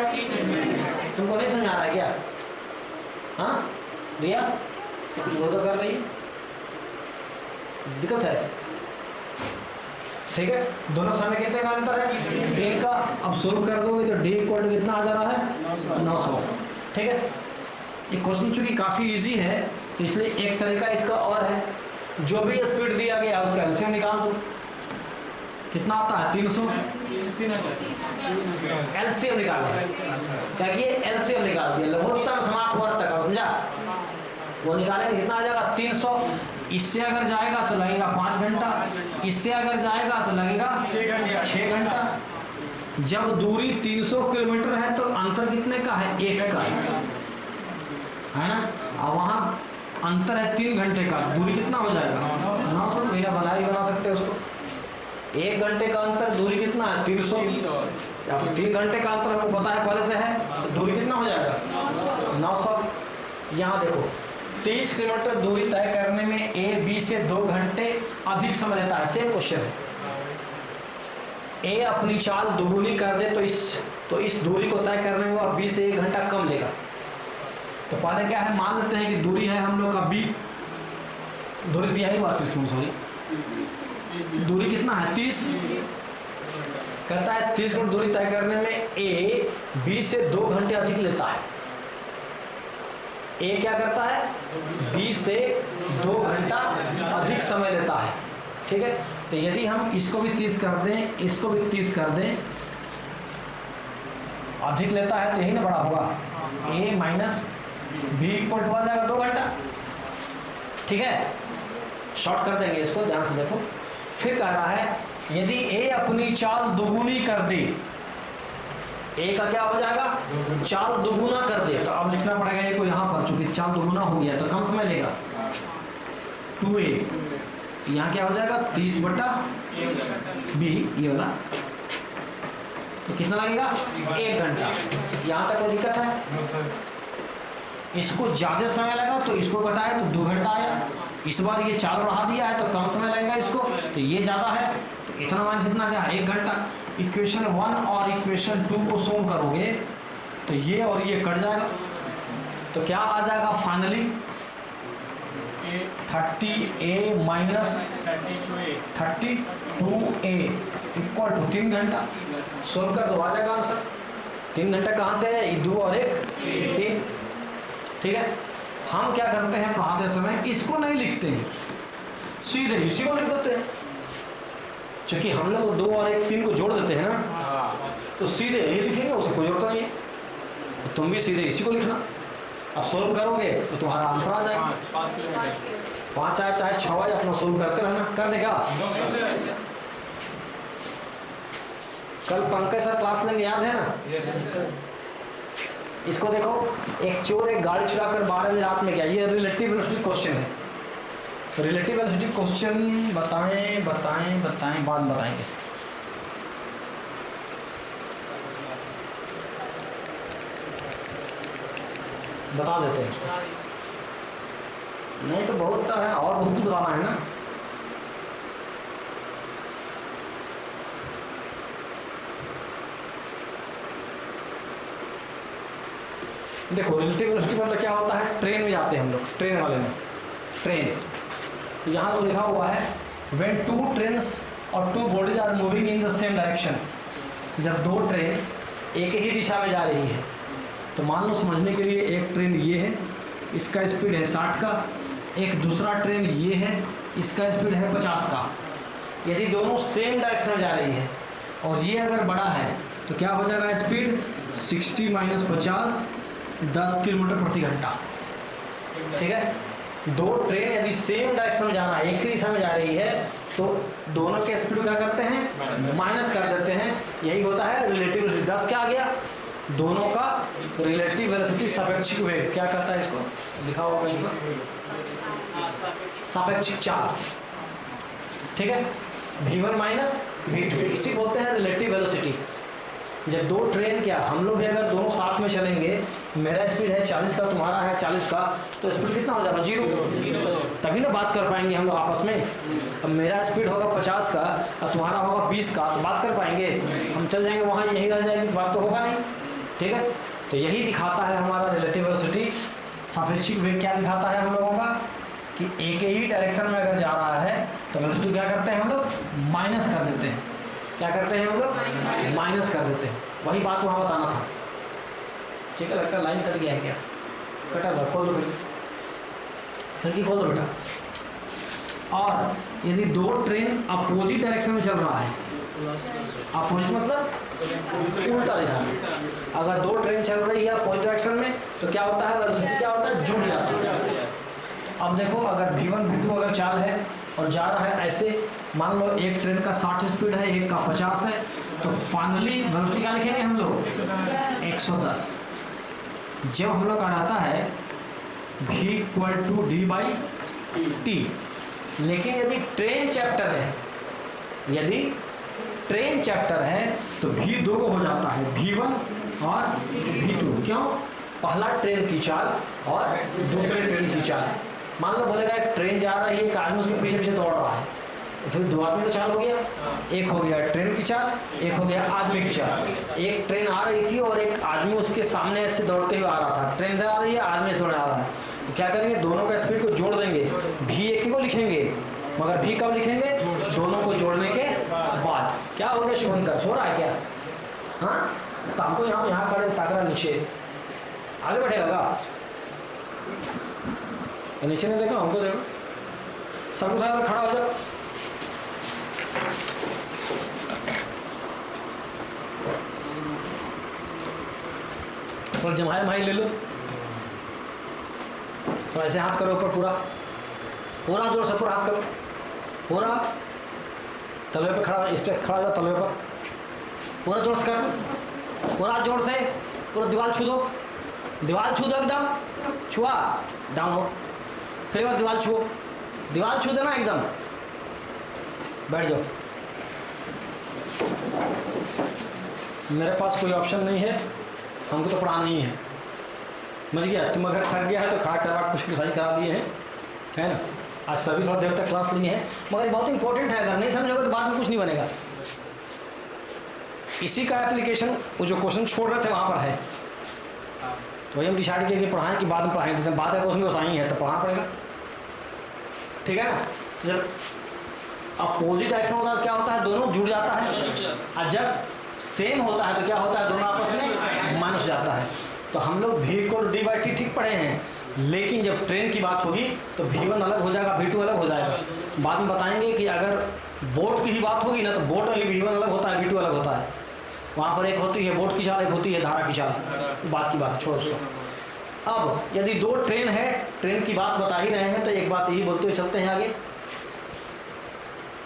तुमको नहीं समझ आ रहा है क्या? हाँ रिया, कुछ वो तो कर रही है, दिक्कत है। ठीक है, दोनों समय कितने का अंतर है, डी का। अब सोल्व कर दोगे तो डी इक्वल टू कितना आ जा रहा है, 900। ठीक है, ये क्वेश्चन चूंकि काफ़ी इजी है तो इसलिए एक तरीका इसका और है, जो भी स्पीड दिया गया उसका एलसीएम निकाल दो। कितना आता है, 300। एलसीएम निकाल क्या किए, एलसीएम निकाल दिया, लघुत्तम समापवर्तक, समझा। वो निकालेंगे कितना आ जाएगा, 300। इससे अगर जाएगा तो लगेगा 5 घंटा, इससे अगर जाएगा तो लगेगा 6 घंटा। जब दूरी 300 किलोमीटर है तो अंतर कितने का है, 1 का है ना। और वहाँ अंतर है 3 घंटे का, दूरी कितना हो जाएगा, 900। भैया बना सकते हैं उसको। 1 घंटे का अंतर, दूरी कितना है, 300। या फिर 3 घंटे का अंतर हमको पता है पहले से है, तो दूरी कितना हो जाएगा, 900। यहाँ देखो 30 किलोमीटर दूरी तय करने में ए बी से 2 घंटे अधिक समय लेता है। सेम क्वेश्चन है, ए अपनी चाल दोगुनी कर दे तो इस दूरी को तय करने में वो बी से 1 घंटा कम लेगा। तो पहले क्या है, मान लेते हैं कि दूरी है हम लोग का बी, दूरी दिया ही 32 किलोमीटर, सॉरी दूरी कितना है 30। कहता है 30 किलोमीटर दूरी तय करने में ए बी से 2 घंटे अधिक लेता है। ए क्या करता है, बी से 2 घंटा अधिक समय लेता है। ठीक है, तो यदि हम इसको भी 30 कर दें, इसको भी 30 कर दें, अधिक लेता है तो यही ना बड़ा होगा, ए माइनस बी इक्वल टू आ जाएगा 2 घंटा। ठीक है, शॉर्ट कर देंगे इसको, ध्यान से देखो। फिर कह रहा है यदि ए अपनी चाल दोगुनी कर दे, ए का क्या हो जाएगा, चाल दोगुना कर दे, तो अब लिखना पड़ेगा ए को यहाँ पर, चूंकि चाल दोगुना हो गया तो कम समय लेगा, 2a। यहाँ क्या हो जाएगा, 30/b, ये वाला, तो कितना लगेगा, 1 घंटा। यहाँ तक कोई दिक्कत है, इसको ज़्यादा समय लगा तो इसको घटाया तो 2 घंटा आया। इस बार ये चाल बढ़ा दिया है तो कम समय लगेगा इसको, तो ये ज़्यादा है, तो इतना माइनस इतना क्या है, 1 घंटा। इक्वेशन 1 और इक्वेशन 2 को सोल्व करोगे तो ये और ये कट जाएगा, तो क्या आ जाएगा finally 30a minus 32a equal to 3 घंटा। सोल्व कर दो, आ जाएगा आंसर। 3 घंटा कहाँ से है, 2 और 1 3। ठीक है, हम क्या करते हैं पढ़ाते समय इसको नहीं लिखते हैं, सीधे इसी को लिख देते हैं। क्योंकि हम लोग 2 और 1 3 को जोड़ देते हैं ना, तो सीधे यही लिखेंगे, उसे कोई जरूरत नहीं है। तो तुम भी सीधे इसी को लिखना, और सोल्व करोगे तो तुम्हारा आंसर आ जाएगा। 5 आए चाहे 6 आए, अपना सोल्व करते रहना। कर देगा, कल पंकज सर क्लास लेंगे, याद है ना। इसको देखो, एक चोर एक गाड़ी चुरा कर 12 बजे रात में गया, ये रिलेटिव वेलोसिटी क्वेश्चन है। रिलेटिव वेलोसिटी क्वेश्चन बताएं बाद में बताएंगे। बता देते हैं उसको, नहीं तो बहुत है और बहुत कुछ बताना है ना। देखो रिलेटिव वेलोसिटी मतलब क्या होता है, ट्रेन में जाते हैं हम लोग, ट्रेन वाले में, ट्रेन यहाँ तो लिखा हुआ है व्हेन 2 ट्रेन्स और 2 bodies are moving in the same direction. जब 2 ट्रेन एक ही दिशा में जा रही है, तो मान लो समझने के लिए एक ट्रेन ये है, इसका स्पीड है 60 का, एक दूसरा ट्रेन ये है, इसका स्पीड है 50 का। यदि दोनों सेम डायरेक्शन में जा रही है और ये अगर बड़ा है तो क्या हो जाएगा स्पीड, 60 माइनस 50 10 किलोमीटर प्रति घंटा। ठीक है, 2 ट्रेन यदि सेम डायरेक्शन में जाना है, एक ही दिशा में जा रही है, तो दोनों के स्पीड क्या करते हैं, माइनस कर देते हैं। यही होता है रिलेटिव वेलोसिटी। 10 क्या आ गया, दोनों का रिलेटिव वेलोसिटी सापेक्षिक वेग क्या कहता है, इसको लिखा हुआ कहीं पर, सापेक्षिक चाल। ठीक है, v1 माइनस v2, इसी बोलते हैं रिलेटिव वेलोसिटी। जब दो ट्रेन क्या हम लोग भी अगर दोनों साथ में चलेंगे, मेरा स्पीड है 40 का, तुम्हारा है 40 का, तो स्पीड कितना हो जाएगा? 0। तभी ना बात कर पाएंगे हम लोग आपस में। अब मेरा स्पीड होगा 50 का और तुम्हारा होगा 20 का, तो बात कर पाएंगे? हम चल जाएंगे वहाँ, यही रह जाएगी, बात तो होगा नहीं। ठीक है, तो यही दिखाता है हमारा रिलेटिव वेलोसिटी। सापेक्षिक वेग क्या दिखाता है हम लोगों का कि एक ही डायरेक्शन में अगर जा रहा है तो वेलोसिटी क्या करते हैं हम लोग? माइनस कर देते हैं। क्या करते हैं हम लोग? माइनस कर देते हैं। वही बात वहाँ बताना था। ठीक है, लगता लाइन कट गया है क्या? कटा हुआ, खोल दो बेटा, खिड़की खोल दो बेटा। और यदि दो ट्रेन अपोजिट डायरेक्शन में चल रहा है, अपोजिट मतलब उल्टा दिशा में, अगर दो ट्रेन चल रही है अपोजिट डायरेक्शन में तो क्या होता है? वेलोसिटी क्या होता है? जुड़ जाता है। अब देखो, अगर v1 v2 अगर चाल है और जा रहा है ऐसे, मान लो एक ट्रेन का 60 स्पीड है, एक का 50 है, तो फाइनली वेलोसिटी क्या लिखेंगे हम लोग? 110। जब हम लोग का रहता है v = d/t, लेकिन यदि ट्रेन चैप्टर है, यदि ट्रेन चैप्टर है तो v दो हो जाता है, v1 और v2। क्यों? पहला ट्रेन की चाल और दूसरे ट्रेन की चाल। मान लो बोलेगा एक ट्रेन जा रही है, एक आदमी उसके पीछे पीछे दौड़ रहा है, तो फिर दो आदमी का चाल हो गया। एक हो गया ट्रेन की चाल, एक हो गया आदमी की चाल। एक ट्रेन आ रही थी और एक आदमी उसके सामने ऐसे दौड़ते हुए आ रहा था। ट्रेन से आ रही है, आदमी से दौड़ने आ रहा है, तो क्या करेंगे? दोनों का स्पीड को जोड़ देंगे, भी एक ही को लिखेंगे, मगर भी कब लिखेंगे? दोनों को जोड़ने के बाद। क्या हो गया शुभंकर, सो रहा है क्या? हाँ, तो हमको यहाँ खड़े ताकरा नीचे आगे बैठेगा, नीचे नहीं देखा, हमको देखो, सबको साथ में खड़ा हो जाओ। थोड़ा जमाए भाई ले लो, तो ऐसे हाथ करो ऊपर, पूरा पूरा जोर से पूरा हाथ करो, पूरा तलवे पे खड़ा, इस पे खड़ा हो जाओ तलवे पर, पूरा जोर से कर, पूरा जोर से, पूरा दीवार छू दो, दीवार छू दो एकदम, छुआ डाउन हो, फिर एक बार दीवार छुओ, दीवार छू देना एकदम, बैठ जाओ। मेरे पास कोई ऑप्शन नहीं है, हमको तो पढ़ाना ही है, समझ गया? तुम अगर थक गया है तो खड़ा करवा कुछ एक्सरसाइज करा दिए हैं, है ना? आज सभी थोड़ा देर तक क्लास ली है, मगर बहुत इंपॉर्टेंट है, अगर नहीं समझोगे तो बाद में कुछ नहीं बनेगा। इसी का एप्लीकेशन वो जो क्वेश्चन छोड़ रहे थे वहाँ पर है, तो वही हम डिसाइड किए कि पढ़ाएं कि बाद में पढ़ाएं, तो बात है क्वेश्चन को सही है तो पढ़ाना पड़ेगा। ठीक है ना? तो जब अपोजिट डायरेक्शन होता है क्या होता है? दोनों जुड़ जाता है, और जब सेम होता है तो क्या होता है? दोनों आपस में माइनस जाता है। तो हम लोग v = d/t ठीक पढ़े हैं, लेकिन जब ट्रेन की बात होगी तो v1 अलग हो जाएगा, v2 अलग हो जाएगा। बाद में बताएंगे कि अगर बोट की ही बात होगी ना तो बोट में v1 अलग होता है, v2 अलग होता है। वहाँ पर एक होती है बोट की चाल, एक होती है धारा की चाल, बात की बात छोड़ो उसको। अब यदि दो ट्रेन है, ट्रेन की बात बता ही रहे हैं तो एक बात यही बोलते हुए चलते हैं आगे।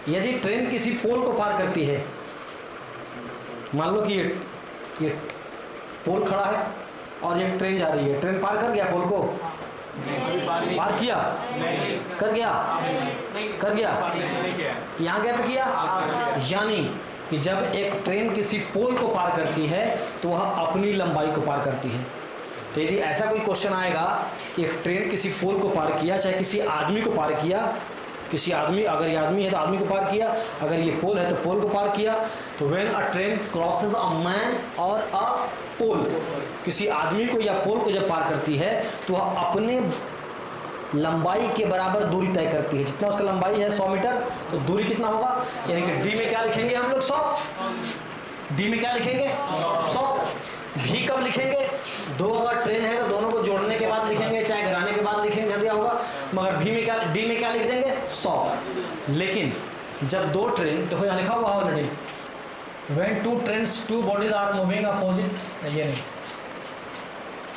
यदि ट्रेन किसी पोल को पार करती है, मान लो कि ये पोल खड़ा है और एक ट्रेन जा रही है, ट्रेन पार कर गया पोल को? पार किया? कर गया? कर गया? यहाँ गया तो किया? यानी कि जब एक ट्रेन किसी पोल को पार करती है तो वह अपनी लंबाई को पार करती है। तो यदि ऐसा कोई क्वेश्चन आएगा कि एक ट्रेन किसी पोल को पार किया, चाहे किसी आदमी को पार किया, किसी आदमी, अगर ये आदमी है तो आदमी को पार किया, अगर ये पोल है तो पोल को पार किया, तो when a train crosses a man और अ पोल, किसी आदमी को या पोल को जब पार करती है तो वह अपने लंबाई के बराबर दूरी तय करती है। जितना उसका लंबाई है 100 मीटर, तो दूरी कितना होगा? यानी कि डी में क्या लिखेंगे हम लोग? 100। डी में क्या लिखेंगे? 100। भी कब लिखेंगे? दो अगर ट्रेन है तो दोनों को जोड़ने के बाद लिखेंगे, चाहे घराने के बाद लिखेंगे, जब दिया होगा। मगर भी में क्या, डी में क्या लिख देंगे? 100। लेकिन जब दो ट्रेन, देखो यहाँ लिखा हुआ है already, when two trains, two bodies are moving opposite, ये नहीं,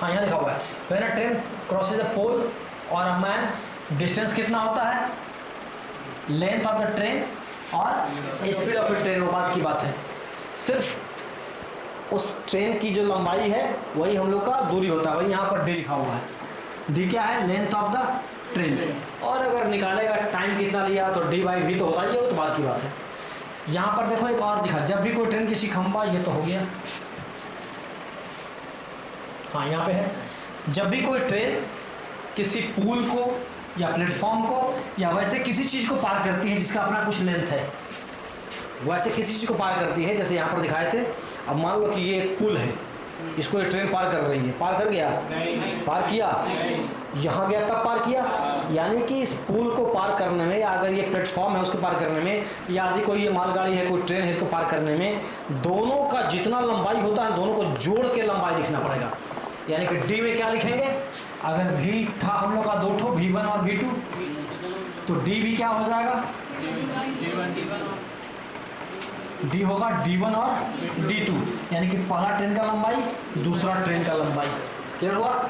हाँ यहाँ लिखा हुआ है, when a train crosses a pole और अ मैन, डिस्टेंस कितना होता है? लेंथ ऑफ द ट्रेन और स्पीड ऑफ द ट्रेन, वो बात की बात है। सिर्फ उस ट्रेन की जो लंबाई है वही हम लोग का दूरी होता है, वही यहाँ पर डी लिखा हुआ है। डी क्या है? Length of the train. और अगर निकालेगा टाइम कितना लिया तो डी/v तो होता ही है, वो तो बात की बात है। यहाँ पर देखो एक और दिखा, जब भी कोई ट्रेन किसी खंभा, ये तो हो गया, हाँ यहाँ पे है, जब भी कोई ट्रेन किसी पुल को या प्लेटफॉर्म को या वैसे किसी चीज़ को पार करती है जिसका अपना कुछ लेंथ है, वैसे किसी चीज़ को पार करती है, जैसे यहाँ पर दिखाए थे। अब मान लो कि ये एक पुल है, इसको ये ट्रेन पार कर रही है, पार कर गया? नहीं। पार किया? नहीं। यहाँ गया तब पार किया। यानी कि इस पुल को पार करने में, या अगर ये प्लेटफॉर्म है उसको पार करने में, या यदि कोई ये मालगाड़ी है, कोई ट्रेन है, इसको पार करने में दोनों का जितना लंबाई होता है दोनों को जोड़ के लंबाई लिखना पड़ेगा। यानी कि डी में क्या लिखेंगे? अगर भी था हम लोग का दो ठो, V1 और V2, तो डी भी क्या हो जाएगा? डी होगा D1 और D2, यानी कि पहला ट्रेन का लंबाई, दूसरा ट्रेन का लंबाई। क्लियर हुआ?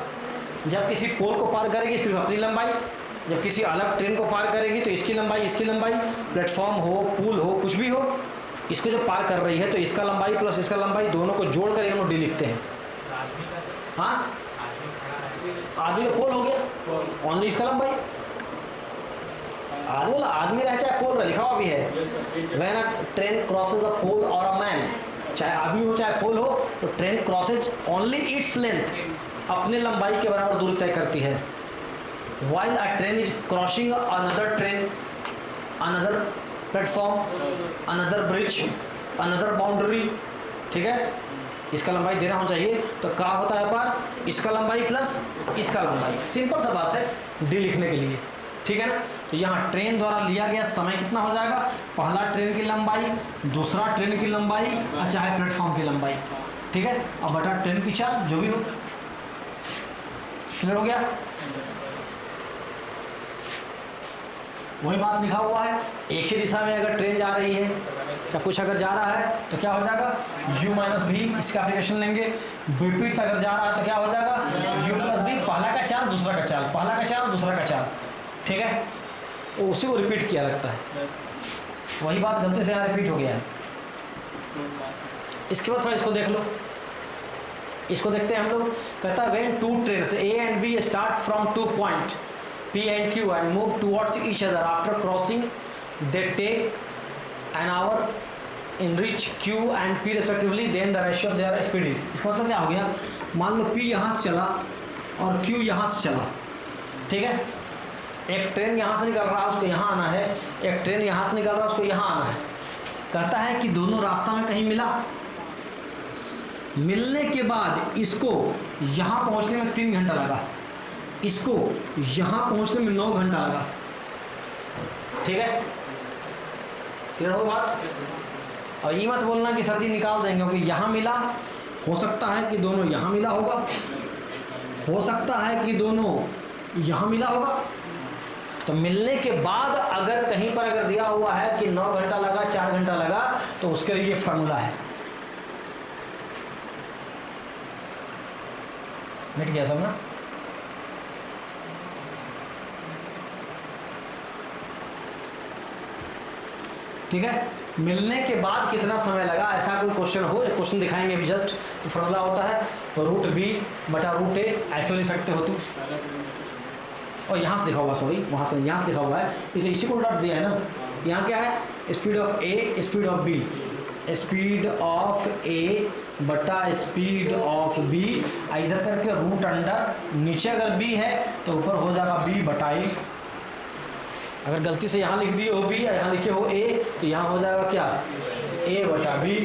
जब किसी पोल को पार करेगी सिर्फ अपनी लंबाई, जब किसी अलग ट्रेन को पार करेगी तो इसकी लंबाई, इसकी लंबाई, प्लेटफॉर्म हो, पुल हो, कुछ भी हो, इसको जब पार कर रही है तो इसका लंबाई प्लस इसका लंबाई दोनों को जोड़ कर हम लोग डी लिखते हैं। हाँ, आदमी पोल हो गया, ओनली इसका लंबाई। आदमी रहे चाहे पोल रहे, लिखा हुआ भी है, when a train crosses a pole और अ मैन, चाहे आदमी हो चाहे पोल हो, तो train crosses only its length, अपने लंबाई के बराबर दूरी तय करती है। While a train is crossing another train, another platform, another bridge, another boundary, ठीक है, इसका लंबाई देना होना चाहिए। तो क्या होता है पार? इसका लंबाई प्लस इसका लंबाई। सिंपल सा बात है डी लिखने के लिए, ठीक है ना। तो यहाँ ट्रेन द्वारा लिया गया समय कितना हो जाएगा? पहला ट्रेन की लंबाई, दूसरा ट्रेन की लंबाई, और चाहे प्लेटफॉर्म की लंबाई, ठीक है, और बटा ट्रेन की चाल, जो भी हो। क्लियर हो गया? वही बात लिखा हुआ है, एक ही दिशा में अगर ट्रेन जा रही है या कुछ अगर जा रहा है तो क्या हो जाएगा? u माइनस भी, इसका एप्लीकेशन लेंगे। विपरीत अगर जा रहा है तो क्या हो जाएगा? u प्लस भी, पहला का चाल दूसरा का चाल, पहला का चाल दूसरा का चाल, ठीक है, तो उसी को रिपीट किया लगता है। वही बात गलती से यहाँ रिपीट हो गया है। इसके बाद थोड़ा इसको देख लो, इसको देखते हैं हम लोग। कहता है when two trains A and B start from two point P and Q and move towards each other after crossing, they take an hour in reach Q and P respectively, then the ratio of their speed is। इसका मतलब क्या हो गया? मान लो P यहाँ से चला और Q यहाँ से चला, ठीक है, एक ट्रेन यहाँ से निकल रहा है उसको यहाँ आना है, एक ट्रेन यहाँ से निकल रहा है उसको यहाँ आना है। कहता है कि दोनों रास्ता में कहीं मिला, मिलने के बाद इसको यहाँ पहुँचने में 3 घंटा लगा, इसको यहाँ पहुँचने में 9 घंटा लगा, ठीक है, क्लियर हो बात? और ये मत बोलना कि सर जी निकाल देंगे, क्योंकि यहाँ मिला, हो सकता है कि दोनों यहाँ मिला होगा, हो सकता है कि दोनों यहाँ मिला होगा। तो मिलने के बाद अगर कहीं पर अगर दिया हुआ है कि 9 घंटा लगा, 4 घंटा लगा, तो उसके लिए ये फार्मूला है। मिट गया सब ना? ठीक है, मिलने के बाद कितना समय लगा, ऐसा कोई क्वेश्चन हो, क्वेश्चन दिखाएंगे अभी जस्ट। तो फॉर्मूला होता है रूट बी बटा रूट ए, ऐसे लिख सकते हो तुम। और यहाँ से लिखा हुआ, सॉरी वहाँ से यहाँ से लिखा हुआ है, ये तो इसी को उलट दिया है ना। यहाँ क्या है? Speed of a, speed of b, speed of a बटा स्पीड ऑफ बी, इधर करके रूट अंडर, नीचे अगर बी है तो ऊपर हो जाएगा बी बटा ए। अगर गलती से यहाँ लिख दिए हो बी, यहाँ लिखे हो ए, तो यहाँ हो जाएगा क्या? ए बटा बी।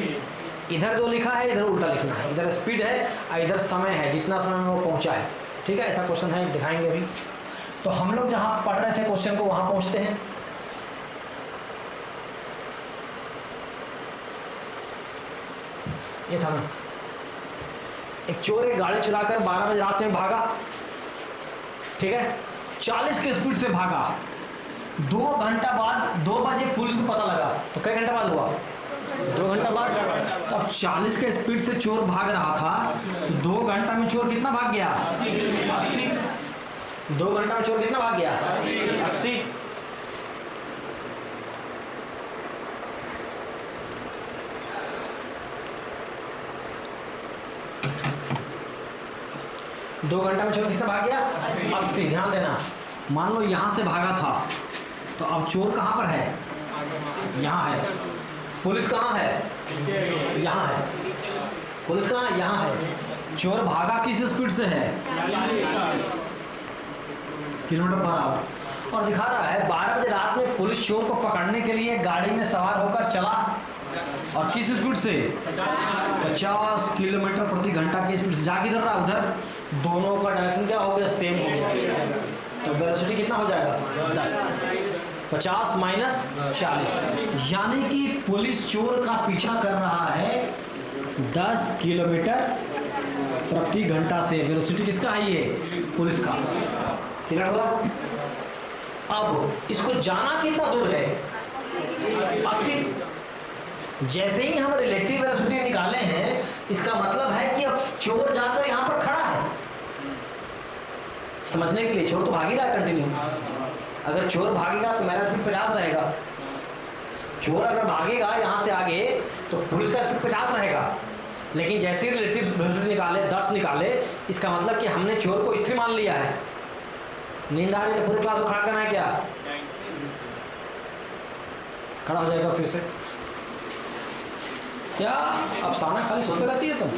इधर जो लिखा है इधर उल्टा लिखना है, इधर स्पीड है, इधर समय है, जितना समय में वो पहुँचा है, ठीक है। ऐसा क्वेश्चन है, दिखाएंगे अभी। तो हम लोग जहाँ पढ़ रहे थे क्वेश्चन को वहाँ पहुँचते हैं। ये था ना, एक चोर एक गाड़ी चलाकर 12 बजे रात में भागा, ठीक है, 40 की स्पीड से भागा। 2 घंटा बाद 2 बजे पुलिस को पता लगा, तो कई घंटा बाद हुआ? 2 घंटा बाद। तो अब 40 के स्पीड से चोर भाग रहा था, तो 2 घंटा में चोर कितना भाग गया? 80। 2 घंटा में चोर कितना भाग गया? 80। दो घंटा में चोर कितना भाग गया? 80। ध्यान देना, मान लो यहाँ से भागा था, तो अब चोर कहाँ पर है? यहाँ है। पुलिस कहाँ है? यहाँ है। पुलिस कहाँ है? यहाँ है। चोर भागा किस स्पीड से है? Kilometre per hour. और दिखा रहा है 12 बजे रात में पुलिस चोर को पकड़ने के लिए गाड़ी में सवार होकर चला, और किस स्पीड से? 50 किलोमीटर प्रति घंटा की स्पीड से। जा किधर रहा? उधर। दोनों का डायरेक्शन क्या हो गया? सेम हो गया। तो वेलोसिटी कितना हो जाएगा? 10। 50 माइनस 40, यानी कि पुलिस चोर का पीछा कर रहा है 10 किलोमीटर प्रति घंटा से। वेलोसिटी किसका है? ये पुलिस का। क्लियर हुआ? अब इसको जाना कितना दूर है? 80। जैसे ही हम रिलेटिव वेलोसिटी निकाले हैं, इसका मतलब है कि अब चोर जाकर यहां पर खड़ा है। समझने के लिए, चोर तो भागेगा कंटिन्यू। अगर चोर भागेगा तो मेरा स्पीड 50 रहेगा। चोर अगर भागेगा यहां से आगे तो पुलिस का स्पीड 50 रहेगा। लेकिन जैसे ही रिलेटिव वेलोसिटी निकाले 10 निकाले, इसका मतलब कि हमने चोर को स्थिर मान लिया है। नींद आ रही तो पूरी क्लास को खड़ा करना है क्या? खड़ा हो जाएगा फिर से। क्या अफसाना खाली सोते रहती है तुम?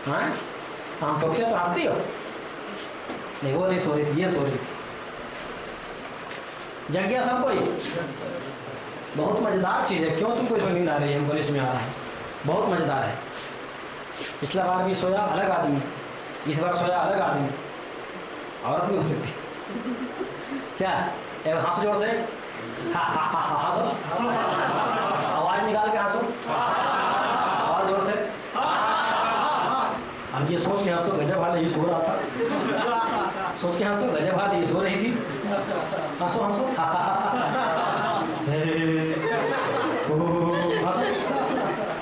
हाँ, हम टोकिया तो हंसती हो। नहीं, वो नहीं सो रही थी, ये सो रही थी। जग गया सब कोई? बहुत मजेदार चीज है। क्यों तुमको इसमें नींद आ रही है? हमको इसमें आ रहा है। बहुत मजेदार है। पिछला बार भी सोया अलग आदमी, इस बार सोया अलग आदमी। औरत भी हो सकती क्या? हंसो जोर से, हंसो, आवाज निकाल के हंसो, और जोर से। अब ये सोच के हंसो, गजब वाले ये सो रहा था। सोच के हंसो, गजब वाले ये सो रही थी। हंसो हंसो, हंसो।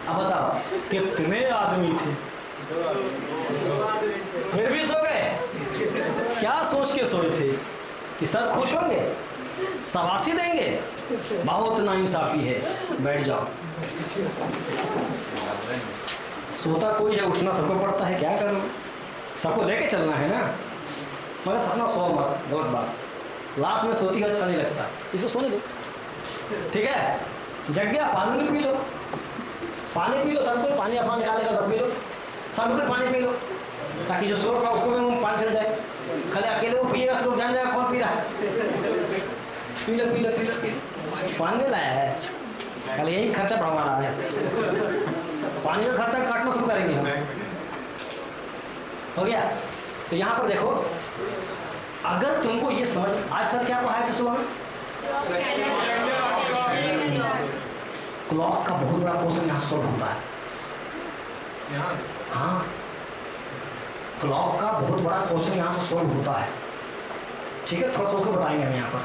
अब बताओ कितने आदमी थे, फिर भी सो गए? क्या सोच के सोए थे कि सर खुश होंगे, शाबाशी देंगे? बहुत नाइंसाफी है। बैठ जाओ। सोता कोई है, उठना सबको पड़ता है। क्या करूं? सबको लेके चलना है ना। मगर सपना सो मत, गलत बात। लास्ट में सोती है अच्छा नहीं लगता। इसको सोने दो, ठीक है? जग गया, पानी पी लो, पानी पी लो। सबको पानी अपना निकालेगा, सब पी लो। सबको पानी पी लो, ताकि जो शोर था उसको भी मुंह पानी चल जाए। खाली अकेले वो पिएगा तो लोग जान जाएगा कौन पी रहा है। P low P low P low P low. पानी लाया है, खाली यही खर्चा बढ़वा रहा है। पानी का खर्चा काटना शुरू करेंगे हम। हो गया? तो यहाँ पर देखो, अगर तुमको ये समझ, आज सर क्या पढ़ाया था सुबह में? क्लॉक का बहुत बड़ा क्वेश्चन यहाँ सॉल्व होता है। हाँ, क्लॉक का बहुत बड़ा क्वेश्चन यहाँ से सॉल्व होता है। ठीक है, थोड़ा सा उसको बताएंगे हम यहाँ पर।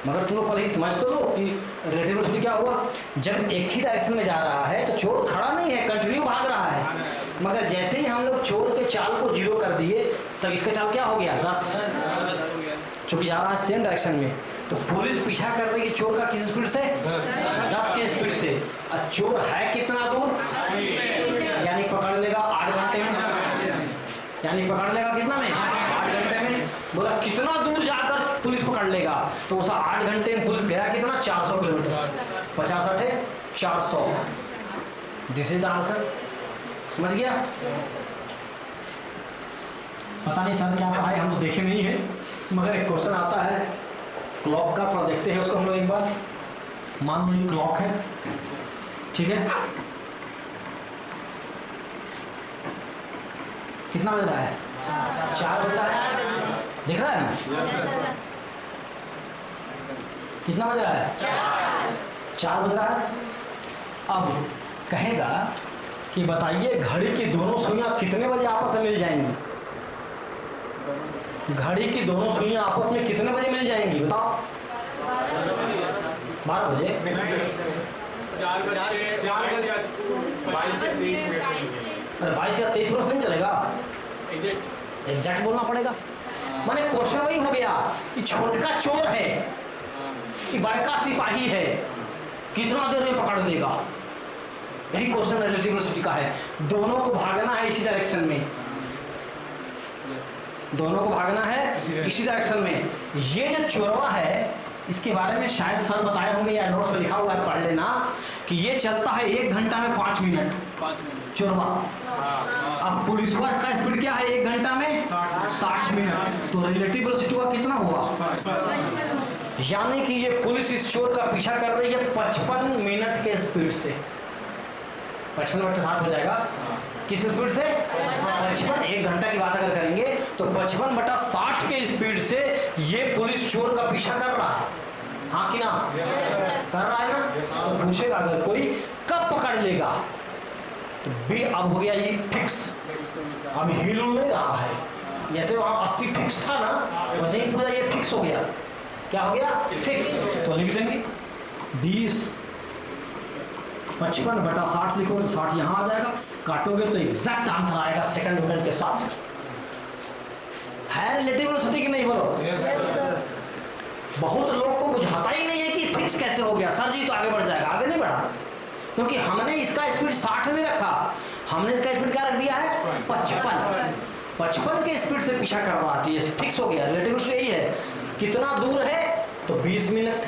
मगर तुम लोग पहले ही समझ तो लो कि रिलेटिव वेलोसिटी क्या हुआ। जब एक ही डायरेक्शन में जा रहा है तो चोर खड़ा नहीं है, कंटिन्यू भाग रहा है। मगर जैसे ही हम लोग चोर के चाल को 0 कर दिए, तब इसका चाल क्या हो गया? 10। चूंकि जा रहा है सेम डायरेक्शन में, तो पुलिस पीछा कर रही है चोर का किस स्पीड से? 10 के स्पीड से। और चोर है कितना दूर? यानी पकड़ लेगा 8 घंटे में। यानी पकड़ लेगा कितना में? 8 घंटे में। बोला कितना दूर जाकर पुलिस पकड़ लेगा? तो उस 8 घंटे में पुलिस गया कितना? 400 kilometre. 50 8 400। This is the answer. समझ गया? पता नहीं सर क्या पढ़ाए, हम तो देखे नहीं है। मगर एक क्वेश्चन आता है क्लॉक का, थोड़ा देखते हैं उसको हम लोग एक बार। मान लो ये क्लॉक है, ठीक है? कितना बज रहा है? 4 बज रहा है। दिख रहा है ना? कितना बज रहा है? 4 बज रहा है। अब कहेगा कि बताइए घड़ी की दोनों सुइयां कितने बजे आपस में मिल जाएंगी? घड़ी की दोनों सुइयां आपस में कितने बजे मिल जाएंगी? बताओ। 12 बजे। 22 या 23 वर्ष नहीं चलेगा। एग्जैक्ट बोलना पड़ेगा। माने क्वेश्चन वही हो गया कि छोटका चोर है कि बड़का सिपाही है, कितना देर में पकड़ लेगा? यही क्वेश्चन रिलेटिव वेलोसिटी का है। दोनों को भागना है इसी डायरेक्शन में। दोनों को भागना है इसी डायरेक्शन में। ये जो चोरवा है, इसके बारे में शायद सर बताए होंगे या नोट्स में लिखा हुआ है, पढ़ लेना कि ये चलता है 1 घंटा में 5 मिनट। चोरवा अब पुलिस बस का स्पीड क्या है 1 घंटा में 60 मिनट, तो रिलेटिव वेलोसिटी का कितना हुआ? यानी कि ये पुलिस इस चोर का पीछा कर रही है 55 मिनट के स्पीड से। 55 मिनट 60 हो जाएगा, किस स्पीड से? 55। 1 घंटा की बात अगर करेंगे तो 55/60 के स्पीड से ये पुलिस चोर का पीछा कर रहा है, हाँ कि ना? कर रहा है ना? तो पूछेगा अगर कोई कब पकड़ लेगा, तो बी अब हो गया ये फिक्स, अब हिल नहीं रहा है। जैसे वहां 80 फिक्स था ना, वैसे ही पूरा ये फिक्स हो गया। क्या हो गया? फिक्स। तो लिख देंगे 20 55/60 लिखोगे तो 60 यहाँ आ जाएगा, काटोगे तो एग्जैक्ट आंसर आएगा सेकंड मिनट के साथ। है रिलेटिव वेलोसिटी कि नहीं बोलो? बहुत लोग को बुझाता ही नहीं है कि फिक्स कैसे हो गया सर जी, तो आगे बढ़ जाएगा। आगे नहीं बढ़ा क्योंकि हमने इसका स्पीड 60 नहीं रखा, हमने इसका स्पीड क्या रख दिया है? 55 के स्पीड से पीछा कर रहा है, ये फिक्स हो गया। रिलेटिव वेलोसिटी यही है, कितना दूर है तो 20 मिनट,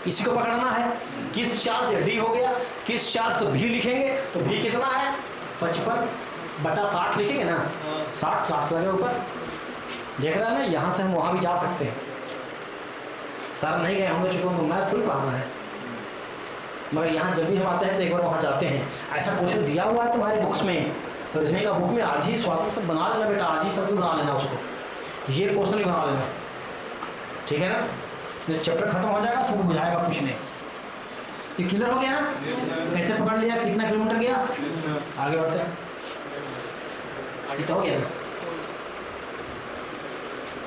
इसी को पकड़ना है। किस चार्ज से? डी हो गया, किस चार्ज तो भी लिखेंगे, तो भी कितना है? 55/60 लिखेंगे ना, 60 लगे ऊपर, देख रहा है ना? यहाँ से हम वहाँ भी जा सकते हैं। सर नहीं गए होंगे चुके, मैथ थोड़ी पढ़ाना है, मगर यहाँ जब भी हम आते हैं तो एक बार वहाँ जाते हैं। ऐसा क्वेश्चन दिया हुआ है तुम्हारी बुक्स में, रीजनिंग का बुक में, आज ही स्वाति सब बना लेना बेटा, आज ही सब बना लेना उसको, ये क्वेश्चन ही बना लेना, ठीक है ना? जब चैप्टर खत्म हो जाएगा फिर बुझाएगा कुछ नहीं। ये क्लियर हो गया ना? कैसे पकड़ लिया, कितना किलोमीटर गया? आगे बढ़ते हैं। आगे तो हो गया ना?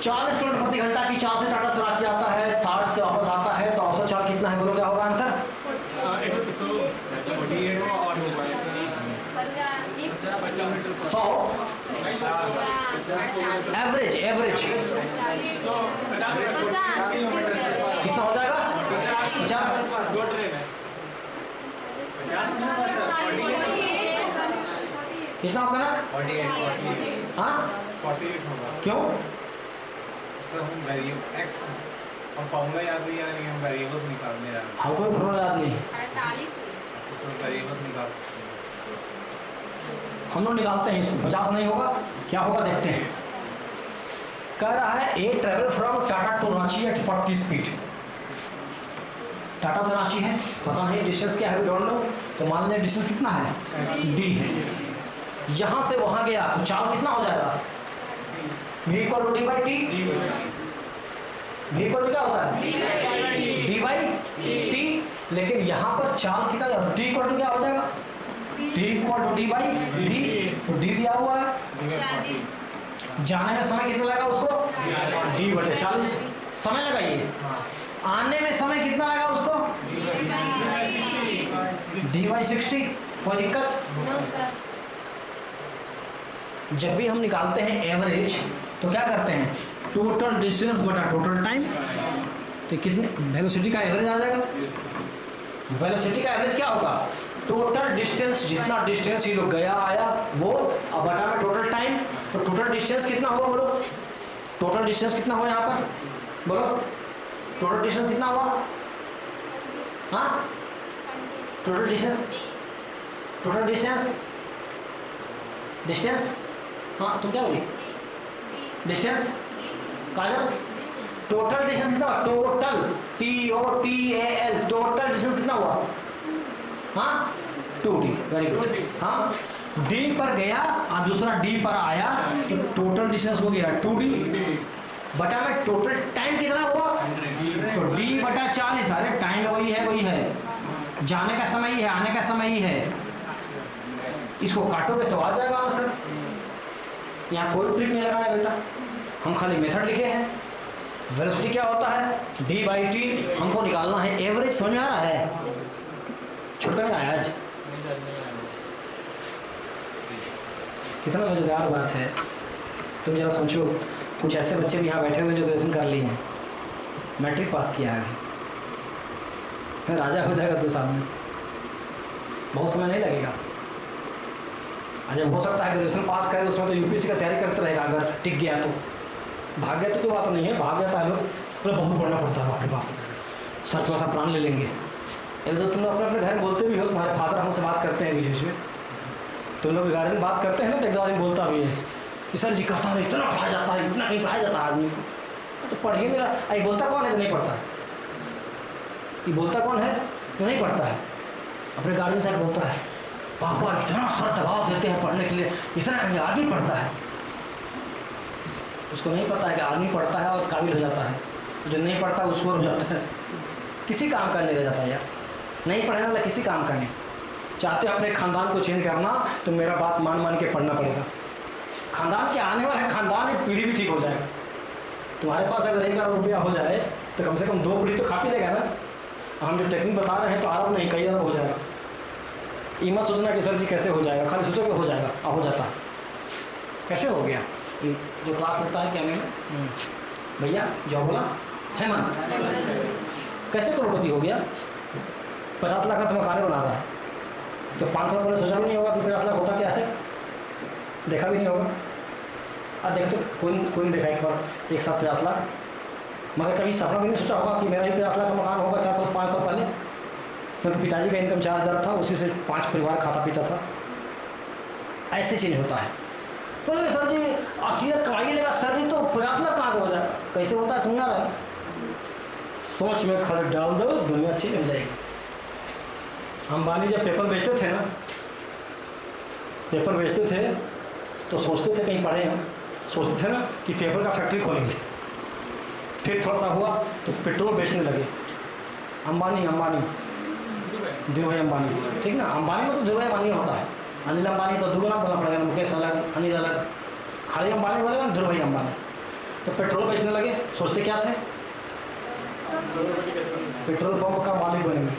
40 किलोमीटर प्रति घंटा की चाल से टाटा से रांची आता है, 60 से वापस आता है, तो औसत चाल कितना है बोलो? क्या होगा आंसर? 100 एवरेज कितना हो जाएगा? 50। कितना होगा ना? 48। हाँ 48 होगा। क्यों? सर हम वेरिएबल एक्स, हम फॉर्मूला याद नहीं है, हम वेरिएबल्स निकालने हैं। हमको भी फॉर्मूला याद नहीं है, 48 उसमें वेरिएबल्स निकाल सकते हैं। हम लोग निकालते हैं इसको। 50 नहीं होगा, क्या होगा देखते हैं। कह रहा है a travel from Tata to Ranchi at 40 speed. Tata से रांची है, पता नहीं डिस्टेंस क्या है, डोंट नो, तो मान लें डिस्टेंस कितना है? डी है। यहाँ से वहाँ गया तो चाल कितना हो जाएगा? v equal to D by T. v equal to क्या होता है? D by T. लेकिन यहाँ पर चाल कितना, टी इक्वल टू क्या हो जाएगा? T equal to D by D, तो डी दिया हुआ है। जाने में समय कितना लगा उसको? d/40 समय लगा। ये आने में समय कितना लगा उसको? d/60। कोई दिक्कत? No sir. जब भी हम निकालते हैं एवरेज तो क्या करते हैं? टोटल डिस्टेंस बटा टोटल टाइम, तो कितने वेलोसिटी का एवरेज आ जाएगा। वेलोसिटी का एवरेज क्या होगा? टोटल डिस्टेंस, जितना डिस्टेंस ये लोग गया आया वो, अब बटा में टोटल टाइम, तो टोटल डिस्टेंस कितना होगा बोलो? टोटल डिस्टेंस कितना हुआ यहाँ पर बोलो? टोटल डिस्टेंस कितना हुआ? हाँ टोटल डिस्टेंस हाँ तुम क्या बोली? डिस्टेंस काजल, टोटल डिस्टेंस कितना? टोटल TOTAL, टोटल डिस्टेंस कितना हुआ? हाँ 2D। Very good. हाँ D पर गया और दूसरा D पर आया, तो टोटल डिस्टेंस हो गया 2D बटा में टोटल टाइम कितना हुआ? तो D/40। अरे टाइम वही है, जाने का समय ही है, आने का समय ही है। इसको काटोगे तो आ जाएगा आंसर। यहाँ कोई ट्रिक नहीं लगाना बेटा, हम खाली मेथड लिखे हैं। वेलोसिटी क्या होता है? d/t। हमको निकालना है एवरेज। समझ में आ रहा है? छुटका नहीं आया आज? कितना मजेदार बात है। तुम जरा सोचो, कुछ ऐसे बच्चे भी यहाँ बैठे हुए जो ग्रेजुएशन कर लिए हैं, मैट्रिक पास किया है, फिर राजा हो जाएगा 2 साल में, बहुत समय नहीं लगेगा। जब हो सकता है ग्रेजुएशन पास करे, उसमें तो यूपीएससी का तैयारी करते रहेगा, अगर टिक गया तो। भाग गया तो कोई बात नहीं है, भाग जाता है लोग, तो बहुत पढ़ना पड़ता है, बाप रे बाप, सर थोड़ा सा प्राण ले लेंगे। एक तो तुम लोग अपने अपने घर में बोलते भी हो, तुम्हारे फादर हमसे बात करते हैं बीच बीच में, तुम लोग गार्डन में बात करते हैं ना तो एक दो आदमी बोलता भी है कि सर जी कहता है इतना पढ़ाया जाता है, इतना कहीं पढ़ाया जाता है आदमी को। तो पढ़िए मेरा, ये बोलता कौन है जो नहीं पढ़ता है? ये बोलता कौन है जो नहीं पढ़ता है? अपने गार्जियन साहब बोलता है पापा इतना सर दबाव देते हैं पढ़ने के लिए, इतना कहीं आदमी पढ़ता है। उसको नहीं पता है कि आदमी पढ़ता है और काबिल हो जाता है, जो नहीं पढ़ता वो सुअर हो जाता है, किसी काम का नहीं रह जाता यार। नहीं पढ़ने वाला किसी काम का नहीं। चाहते हो अपने खानदान को चेंज करना तो मेरा बात मान मान के पढ़ना पड़ेगा। खानदान के आने वाले खानदान की पीढ़ी भी ठीक हो जाएगा। तुम्हारे पास अगर 1 अरब रुपया हो जाए तो कम से कम 2 पीढ़ी तो खा पी लेगा ना। हम जो टेक्निक बता रहे हैं तो अरब नहीं कई अरब हो जाएगा। ये मत सोचना कि सर जी कैसे हो जाएगा, खाली सोचो कि हो जाएगा, हो जाता है। कैसे हो गया? जो क्लास लगता है क्या में भैया जो बोला हेमंत कैसे करोड़पति हो गया? 50 लाख का तो मकान बना रहा है, तो 5 साल पहले सोचा भी नहीं होगा कि 50 लाख होता क्या है, देखा भी नहीं होगा। अब देख तो कोई नहीं देखा एक बार एक साथ 50 लाख, मगर कभी सपना भी नहीं सोचा होगा कि मेरा ही 50 लाख का मकान होगा 4 साल 5 साल पहले। क्योंकि पिताजी का इनकम 4000 था, उसी से 5 परिवार खाता पीता था। ऐसे चेंज होता है। तो सर जी 80 लाख कमाई लेगा, सर जी तो 50 लाख कहाँ से हो जाएगा? कैसे होता है समझा रहा है? सोच में खर्च डाल दो, दुनिया चेंज हो जाएगी। अंबानी जब पेपर बेचते थे ना, पेपर बेचते थे तो सोचते थे कहीं पढ़े हम, सोचते थे ना कि पेपर का फैक्ट्री खोलेंगे। फिर थोड़ा सा हुआ तो पेट्रोल बेचने लगे। अंबानी धीरू भाई अंबानी, ठीक ना। अंबानी में तो धीरू भाई अंबानी होता है, अनिल अंबानी तो दुगना बोलना पड़ेगा, मुकेश अलग अनिल अलग, खाली अंबानी बोलेगा धीरू भाई अंबानी। तो पेट्रोल बेचने लगे, सोचते क्या थे पेट्रोल पंप का मालिक बनेंगे,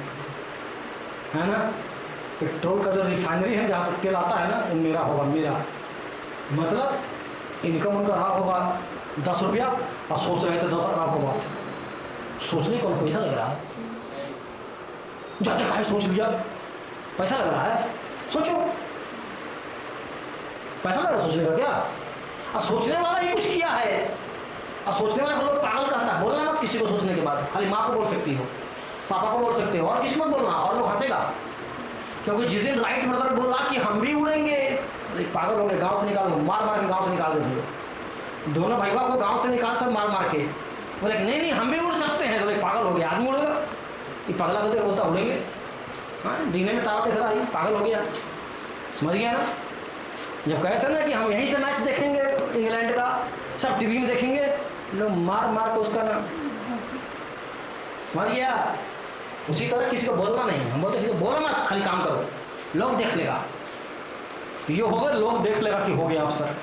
है ना। पेट्रोल का जो रिफाइनरी है जहाँ से तेल आता है ना वो मेरा होगा, मेरा मतलब इनकम उनका रहा होगा 10 रुपया और सोच रहे थे 10 अरब की बात। सोचने को पैसा लग रहा है, जाके कहीं सोच लिया पैसा लग रहा है, सोचो पैसा लग रहा है सोचने का क्या? और सोचने वाला ही कुछ किया है। और सोचने वाला को लोग पागल कहता है। बोलना मत किसी को सोचने के बाद, खाली माँ को बोल सकती हो, पापा को बोल सकते हो, और किसी मत बोलना, और लोग हंसेगा। क्योंकि जिस दिन राइट ब्रदर बोला कि हम भी उड़ेंगे, पागल हो गए, गाँव से निकाल दो, मार मार के गाँव से निकाल देते। दोनों भाईवा को गाँव से निकाल सब मार मार के, बोले नहीं नहीं हम भी उड़ सकते हैं। तो पागल हो गया, आदमी उड़ेगा, ये पगला तो बोलता उड़ेंगे। हाँ दीने में तारा दिख रहा है, पागल हो गया। समझ गया ना? जब कहते ना कि हम यहीं से मैच देखेंगे इंग्लैंड का, सब टीवी में देखेंगे, लोग मार मार के उसका ना, समझ गया? उसी तरह किसी को बोलना नहीं, हम बोलते किसी को बोलो मत, खाली काम करो, लोग देख लेगा। ये होगा लोग देख लेगा कि हो गया अफसर।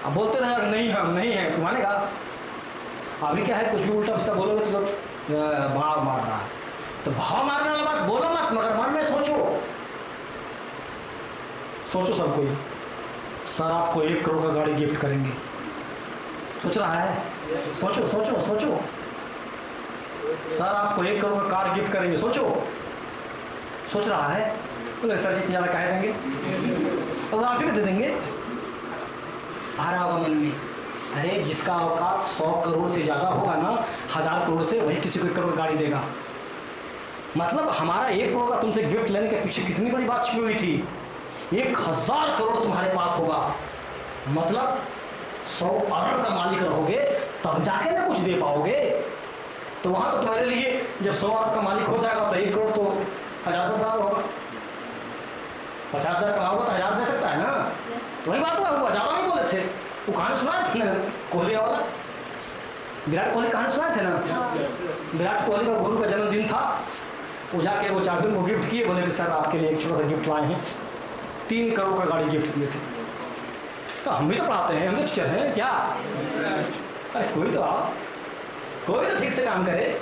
अब बोलते रहेगा कि नहीं हम नहीं है, तुम्हारे कहा अभी क्या है, कुछ भी उल्टा पुल्टा बोलोगे तो लोग भाव मार रहा है। तो भाव मारने वाला बात बोलो मत, मगर मन में सोचो। सोचो सब कोई, सर आपको 1 करोड़ का गाड़ी गिफ्ट करेंगे, सोच रहा है? सोचो सोचो सोचो। सर आपको 1 करोड़ का कार गिफ्ट करेंगे, सोचो। सोच रहा है? बोले सर जी इतना ज़्यादा कह देंगे, तो आप ही दे देंगे। आ रहा होगा मन में, अरे जिसका औकात 100 करोड़ से ज़्यादा होगा ना, 1000 करोड़ से, वही किसी को 1 करोड़ गाड़ी देगा। मतलब हमारा 1 करोड़ का तुमसे गिफ्ट लेने के पीछे कितनी बड़ी बात छिपी हुई थी। 1000 करोड़ तुम्हारे पास होगा, मतलब 100 अरब का मालिक रहोगे, तब जाके ना कुछ दे पाओगे। तो वहाँ तो तुम्हारे लिए जब 100 अरब का मालिक हो जाएगा तो 1 करोड़ तो 1000 का होगा। 50,000 कमाओगे तो 1000 दे सकता है ना। तो वही बात हुआ, ज़्यादा नहीं बोले थे। वो कहानी सुनाए थे ना कोहली वाला, विराट कोहली कहानी सुनाए थे ना। विराट कोहली का गुरु का जन्मदिन था, पूजा के वो चाबी को गिफ्ट किए, बोले कि सर आपके लिए एक छोटा सा गिफ्ट लाए हैं। 3 करोड़ का गाड़ी गिफ्ट दिए थे। तो हम भी तो पढ़ाते हैं, हम तो टीचर हैं क्या? अरे कोई तो आओ, कोई तो ठीक से काम करे,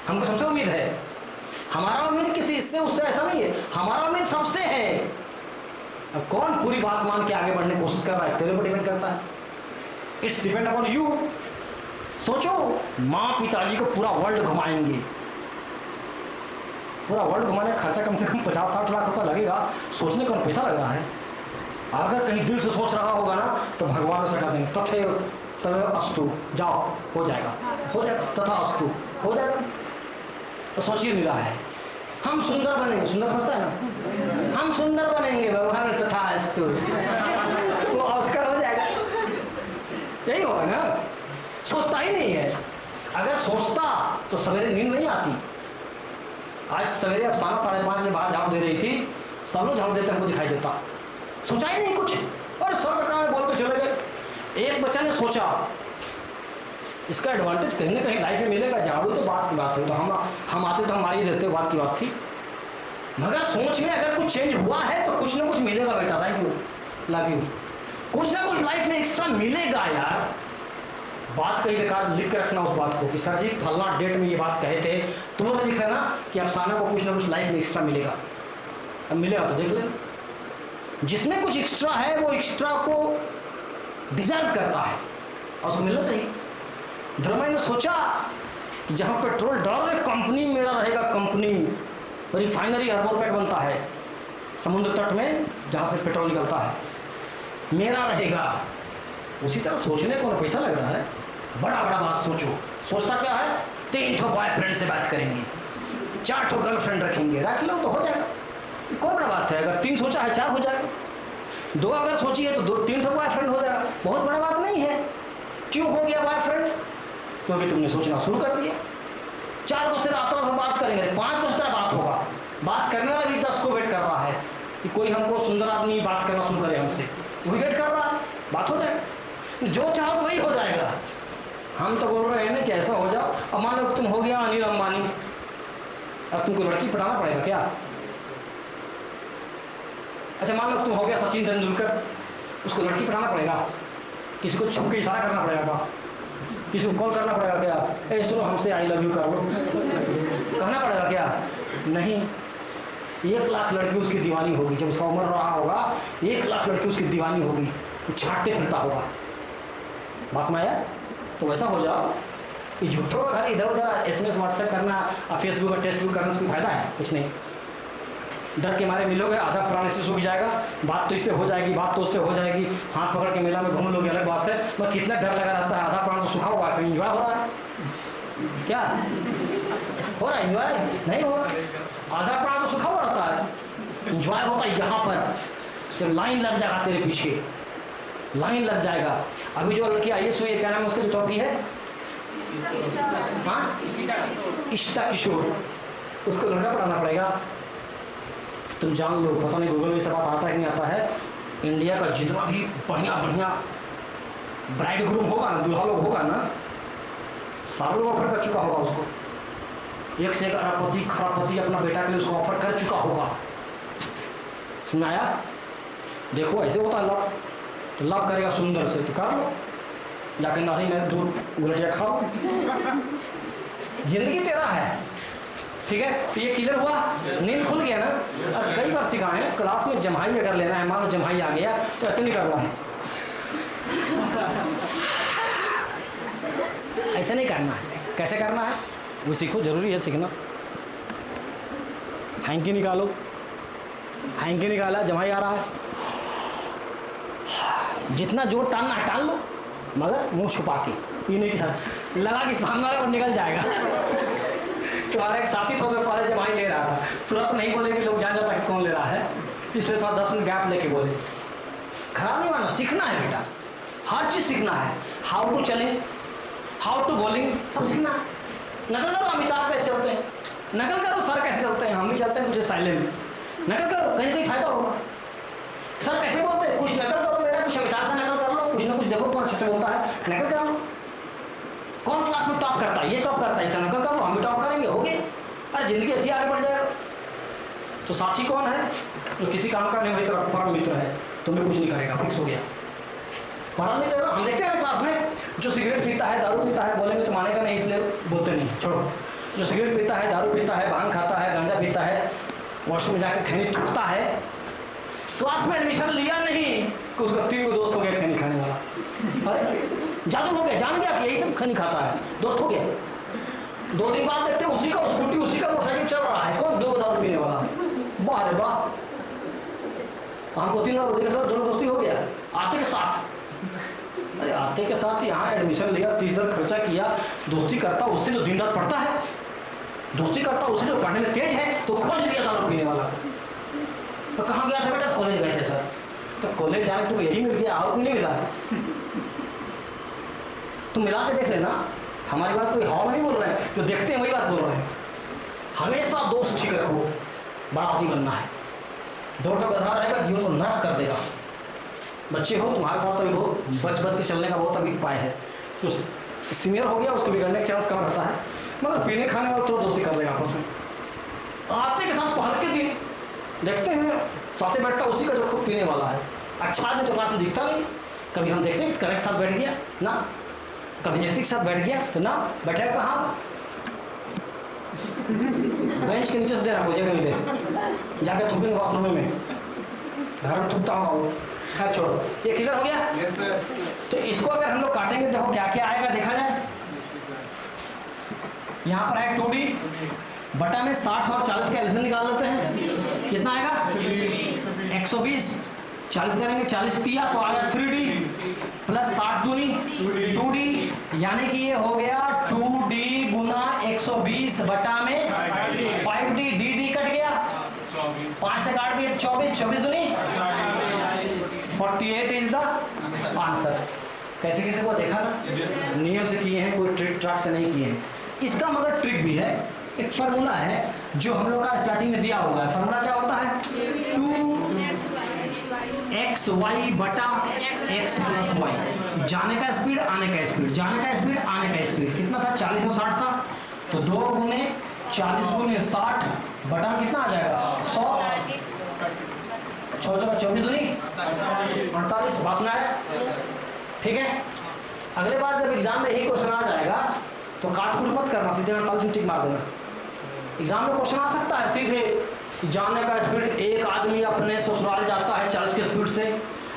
हमको सबसे उम्मीद है। हमारा उम्मीद किसी इससे उससे ऐसा नहीं है, हमारा उम्मीद सबसे है। अब कौन पूरी बात मान के आगे बढ़ने की कोशिश कर रहा है, तेरे पर डिपेंड करता है। It's depend upon you. सोचो माँ पिताजी को पूरा वर्ल्ड घुमाएंगे, पूरा वर्ल्ड घुमाने का खर्चा कम से कम 50-60 लाख रुपया लगेगा। सोचने का पैसा लग रहा है। अगर कहीं दिल से सोच रहा होगा ना तो भगवान से कह देंगे तथे तवे अस्तु, जाओ हो जाएगा, हो जाएगा, तथा अस्तु हो जाएगा। तो सोचिए नहीं रहा है, हम सुंदर बनेंगे, सुंदर समझता है ना, हम सुंदर बनेंगे भगवान तथास्तु, वो ऑस्कर हो जाएगा। यही होगा ना, सोचता ही नहीं है। अगर सोचता तो सवेरे नींद नहीं आती। आज सवेरे अफसाना 5:30 बजे बाहर झाड़ू दे रही थी, सब लोग झाड़ू देते हमको दिखाई देता, सोचा ही नहीं कुछ, और सब प्रकार बोल के चले गए। एक बच्चा ने सोचा इसका एडवांटेज कहीं ना कहीं लाइफ में मिलेगा, झाड़ू तो बात की बात है, तो हम आते तो हमारी देते, बात की बात थी। मगर सोच में अगर कुछ चेंज हुआ है तो कुछ ना कुछ मिलेगा बेटा, थैंक यू, लव यू, कुछ ना कुछ लाइफ में एक्स्ट्रा मिलेगा यार। बात कहीं बेकार लिख के रखना उस बात को कि सर जी फलना डेट में ये बात कहे थे, तुम्हें लिख लेना कि अफसाना को कुछ ना कुछ लाइफ में एक्स्ट्रा मिलेगा। अब मिलेगा तो देख लेना, जिसमें कुछ एक्स्ट्रा है वो एक्स्ट्रा को डिजर्व करता है और उसको मिलना चाहिए। ध्रुव ने सोचा कि जहाँ पेट्रोल डाल रहे कंपनी मेरा रहेगा, कंपनी रिफाइनरी अरबों रुपये बनता है समुद्र तट में जहाँ से पेट्रोल निकलता है, मेरा रहेगा। उसी तरह सोचने को पैसा लग रहा है, बड़ा बड़ा बात सोचो। सोचता क्या है, 3 ठो बॉयफ्रेंड से बात करेंगे, 4 ठो गर्लफ्रेंड रखेंगे, रख लो तो हो जाएगा, कोई बड़ा बात है। अगर 3 सोचा है 4 हो जाएगा, 2 अगर सोची है तो 3 ठो बॉयफ्रेंड हो जाएगा, बहुत बड़ा बात नहीं है। क्यों हो गया बॉयफ्रेंड? क्योंकि तुमने सोचना शुरू कर दिया। 4 को से रात रात बात करेंगे, 5 को तरह बात होगा, बात करने वाला भी 10 को वेट कर रहा है कि कोई हमको सुंदर आदमी बात करना शुरू करे हमसे, वही वेट कर रहा है, बात हो जाएगा। जो चाहो तो वही हो जाएगा। हम तो बोल रहे हैं ना कि ऐसा हो जाओ। अब मान लो तुम हो गया अनिल अंबानी, अब तुमको लड़की पटाना पड़ेगा क्या? अच्छा मान लो तुम हो गया सचिन तेंदुलकर, उसको लड़की पटाना पड़ेगा, किसी को छुप के इशारा करना पड़ेगा, किसी को कॉल करना पड़ेगा क्या, ए सुनो हमसे आई लव यू कर लो, कहना पड़ेगा क्या? नहीं। 1 लाख लड़की उसकी दीवानी होगी, जब उसका उम्र रहा होगा 1 लाख लड़की उसकी दीवानी होगी, वो छाटते फिरता होगा। बस माया तो वैसा हो जाओ कि झूठों का घर इधर उधर SMS व्हाट्सएप करना और फेसबुक और टेक्स्टबुक करने से कोई फायदा है? कुछ नहीं। डर के मारे मिलोगे, आधा प्राण से सूख जाएगा, बात तो इससे हो जाएगी, बात तो उससे हो जाएगी, हाथ पकड़ के मेला में घूम लोगे अलग बात है, मगर कितना डर लगा रहता है, आधा प्राण तो सूखा हुआ है, एंजॉय हो रहा है क्या? हो रहा है एंजॉय? नहीं हो रहा, आधा प्राण तो सूखा हुआ रहता है, एंजॉय होता है यहाँ पर जब लाइन लग जाएगा तेरे पीछे, लाइन लग जाएगा। अभी जो लड़की IAS हुई है, क्या नाम है उसका जो टॉपी है, हाँ इशिता किशोर, उसको लड़का पढ़ाना पड़ेगा। तुम जान लो, पता नहीं गूगल में सब बात आता है कि नहीं आता है, इंडिया का जितना भी बढ़िया बढ़िया ब्राइड ग्रूम होगा ना, दूल्हा लोग होगा ना, सारों लोग ऑफर कर चुका होगा उसको, एक से एक अरबपति खरबपति अपना बेटा के लिए उसको ऑफर कर चुका होगा। सुन आया? देखो ऐसे होता है लव, तो लव करेगा सुंदर से तो कर लो, जाके नारी में दूध उलटिया खाओ, जिंदगी तेरा है, ठीक है? तो ये क्लियर हुआ, नींद खुल गया ना। और कई बार सिखाए क्लास में जम्हाई अगर लेना है, मान लो जम्हाई आ गया तो ऐसे नहीं करना है, ऐसे नहीं करना है। कैसे करना है वो सीखो, जरूरी है सीखना। हैंकी निकालो, हैंकी निकाला, जम्हाई आ रहा है, जितना जोर टालना है टाल लो, मगर मुंह छुपा के, ये नहीं कि सर लगा कि सामने वाला निकल जाएगा। तुम्हारा एक साथी थोड़े पहले जमाई ले रहा था, तुरंत नहीं बोले कि लोग जान जाता कि कौन ले रहा है, इसलिए थोड़ा 10 मिनट गैप लेके बोले। खराब नहीं माना, सीखना है बेटा, हर चीज़ सीखना है। हाउ टू चलिंग, हाउ टू बॉलिंग, सब सीखना है। नकल करो अमिताभ कैसे चलते हैं, नकल करो सर कैसे चलते हैं, हम भी चलते हैं कुछ स्टाइल में, नकल करो, कहीं कहीं फायदा होगा। सर कैसे बोलते हैं, कुछ नकल करो मेरा, कुछ अमिताभ का नकल कर लो, कुछ ना कुछ देखो कौन अच्छे से बोलता है, नकल करो। कौन क्लास में टॉप करता है, ये टॉप करता है, इसका नकल करो, हम भी टॉप करेंगे, हो गए। अरे जिंदगी ऐसी आगे बढ़ जाएगा। तो साथी कौन है? तो किसी काम का नहीं, वही तरह परम मित्र है, तुम्हें कुछ नहीं करेगा, फिक्स हो गया। पढ़ा नहीं देगा। हम देखते हैं क्लास में जो सिगरेट पीता है, दारू पीता है, बोलेंगे तो मानेगा नहीं, इसलिए बोलते नहीं, छोड़ो। जो सिगरेट पीता है, दारू पीता है, भांग खाता है, गांजा पीता है, वॉशरूम में जाकर खैनी थूकता है, क्लास में एडमिशन लिया नहीं कि उसका 3 दोस्त हो गया खैनी खाने वाला। अरे जादू हो गया, जान गया कि यही सब खैनी खाता है, दोस्त हो गया। 2 दिन बाद देखते हैं उसी का स्कूटी, उसी का मोटरसाइकिल चल रहा है, कौन 2 दारू पीने वाला, वाह रे वाह। हमको 3 बार दोनों दोस्ती हो गया आते के साथ। अरे आते के साथ यहाँ एडमिशन लिया, 30 हज़ार खर्चा किया, दोस्ती करता उससे जो दिन रात पढ़ता है, दोस्ती करता उससे जो पढ़ने में तेज है, तो खोज लिया दारू पीने वाला। तो कहाँ गया था बेटा? कॉलेज गए थे सर। तो कॉलेज जाने तुमको यही मिल गया और कोई नहीं मिला? तुम मिला के देख लेना, हमारी बात कोई हवा में नहीं बोल रहे हैं, जो देखते हैं वही बात बोल रहे हैं। हमेशा दोस्त ठीक रखो, बड़ा आदमी बनना है। दो तो गधा रहेगा जीवन को नरक कर देगा। बच्चे हो तुम्हारे साथ तो बहुत बच के चलने का बहुत अभी उपाय है। तो सीनियर हो गया उसको बिगड़ने का चांस कम रहता है, मगर पीने खाने वाले तो दोस्ती कर लेगा आपस में। आते के साथ पहल के दिन देखते हैं साथे बैठता उसी का जो खूब पीने वाला है। अच्छा आदमी तो क्लास में दिखता नहीं। कभी हम देखते हैं कि करेक्ट साथ बैठ गया ना, कभी जगती के साथ बैठ गया तो ना, बैठे कहाँ? बेंच के नीचे से दे रहा मुझे नहीं दे, जाके थूकेंगे वॉशरूम में, घर में थूकता हूँ। खैर छोड़ो, ये क्लियर हो गया? Yes sir. तो इसको अगर हम लोग काटेंगे देखो क्या क्या आएगा, देखा जाए। यहाँ पर है 2D बटा में 60 और 40 का एलसीएम निकाल लेते हैं। कितना आएगा? 120। 40 करेंगे 40 तिया तो आएगा 3D प्लस 60 दूनी 2D, यानी कि ये हो गया 2D गुना 120 बटा में 5D। डी कट गया, 5 से काट दिया 24, 24 दूनी 48 इज द आंसर। कैसे कैसे को देखा ना, नियम से किए हैं, कोई ट्रिक ट्राक से नहीं किए हैं। इसका मगर ट्रिक भी है, एक फार्मूला है जो हम लोग का स्टार्टिंग में दिया हुआ है। फार्मूला क्या होता है? 2xy बटा x प्लस y। जाने का स्पीड आने का स्पीड, जाने का स्पीड आने का स्पीड कितना था? 40 और 60 था, तो 2 गुने 40 गुने 60 बटा में कितना आ जाएगा? 100। 6 जगह 24 दूनी 48। बात में आया? ठीक है। अगले बार जब एग्जाम में यही क्वेश्चन आ जाएगा तो काट कुट मत करना, सीधे 48 में टिक मार देना। एग्जाम में क्वेश्चन आ सकता है सीधे जाने का स्पीड, एक आदमी अपने ससुराल जाता है 40 की स्पीड से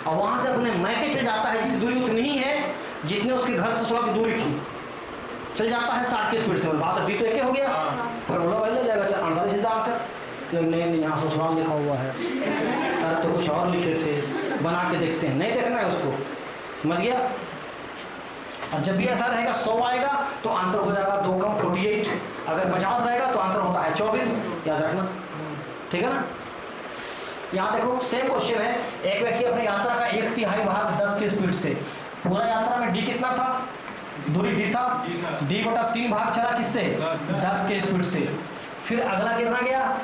और वहां से अपने मैके चल जाता है, इसकी दूरी उतनी ही है जितने उसके घर ससुराल की दूरी थी, चल जाता है 60 की स्पीड से। बात अभी तो एक हो गया, फॉर्मूला वही ले जाएगा 48 सीधा आंसर। नहीं यहाँ ससुराल लिखा हुआ है सर, तो कुछ और लिखे थे, बना के देखते हैं। नहीं देखना है उसको, समझ गया? और जब भी ऐसा रहेगा 100 आएगा तो आंसर हो जाएगा 2 कम 48। अगर 50 रहेगा तो आंसर होता है 24, याद रखना, ठीक है ना? यहाँ देखो सेम क्वेश्चन है। एक व्यक्ति अपनी यात्रा का 1/3 भाग 10 की स्पीड से, पूरा यात्रा में डी कितना था? दूरी डी था, डी बटा 3 भाग चला किससे? 10 के स्पीड से। फिर अगला कितना गया?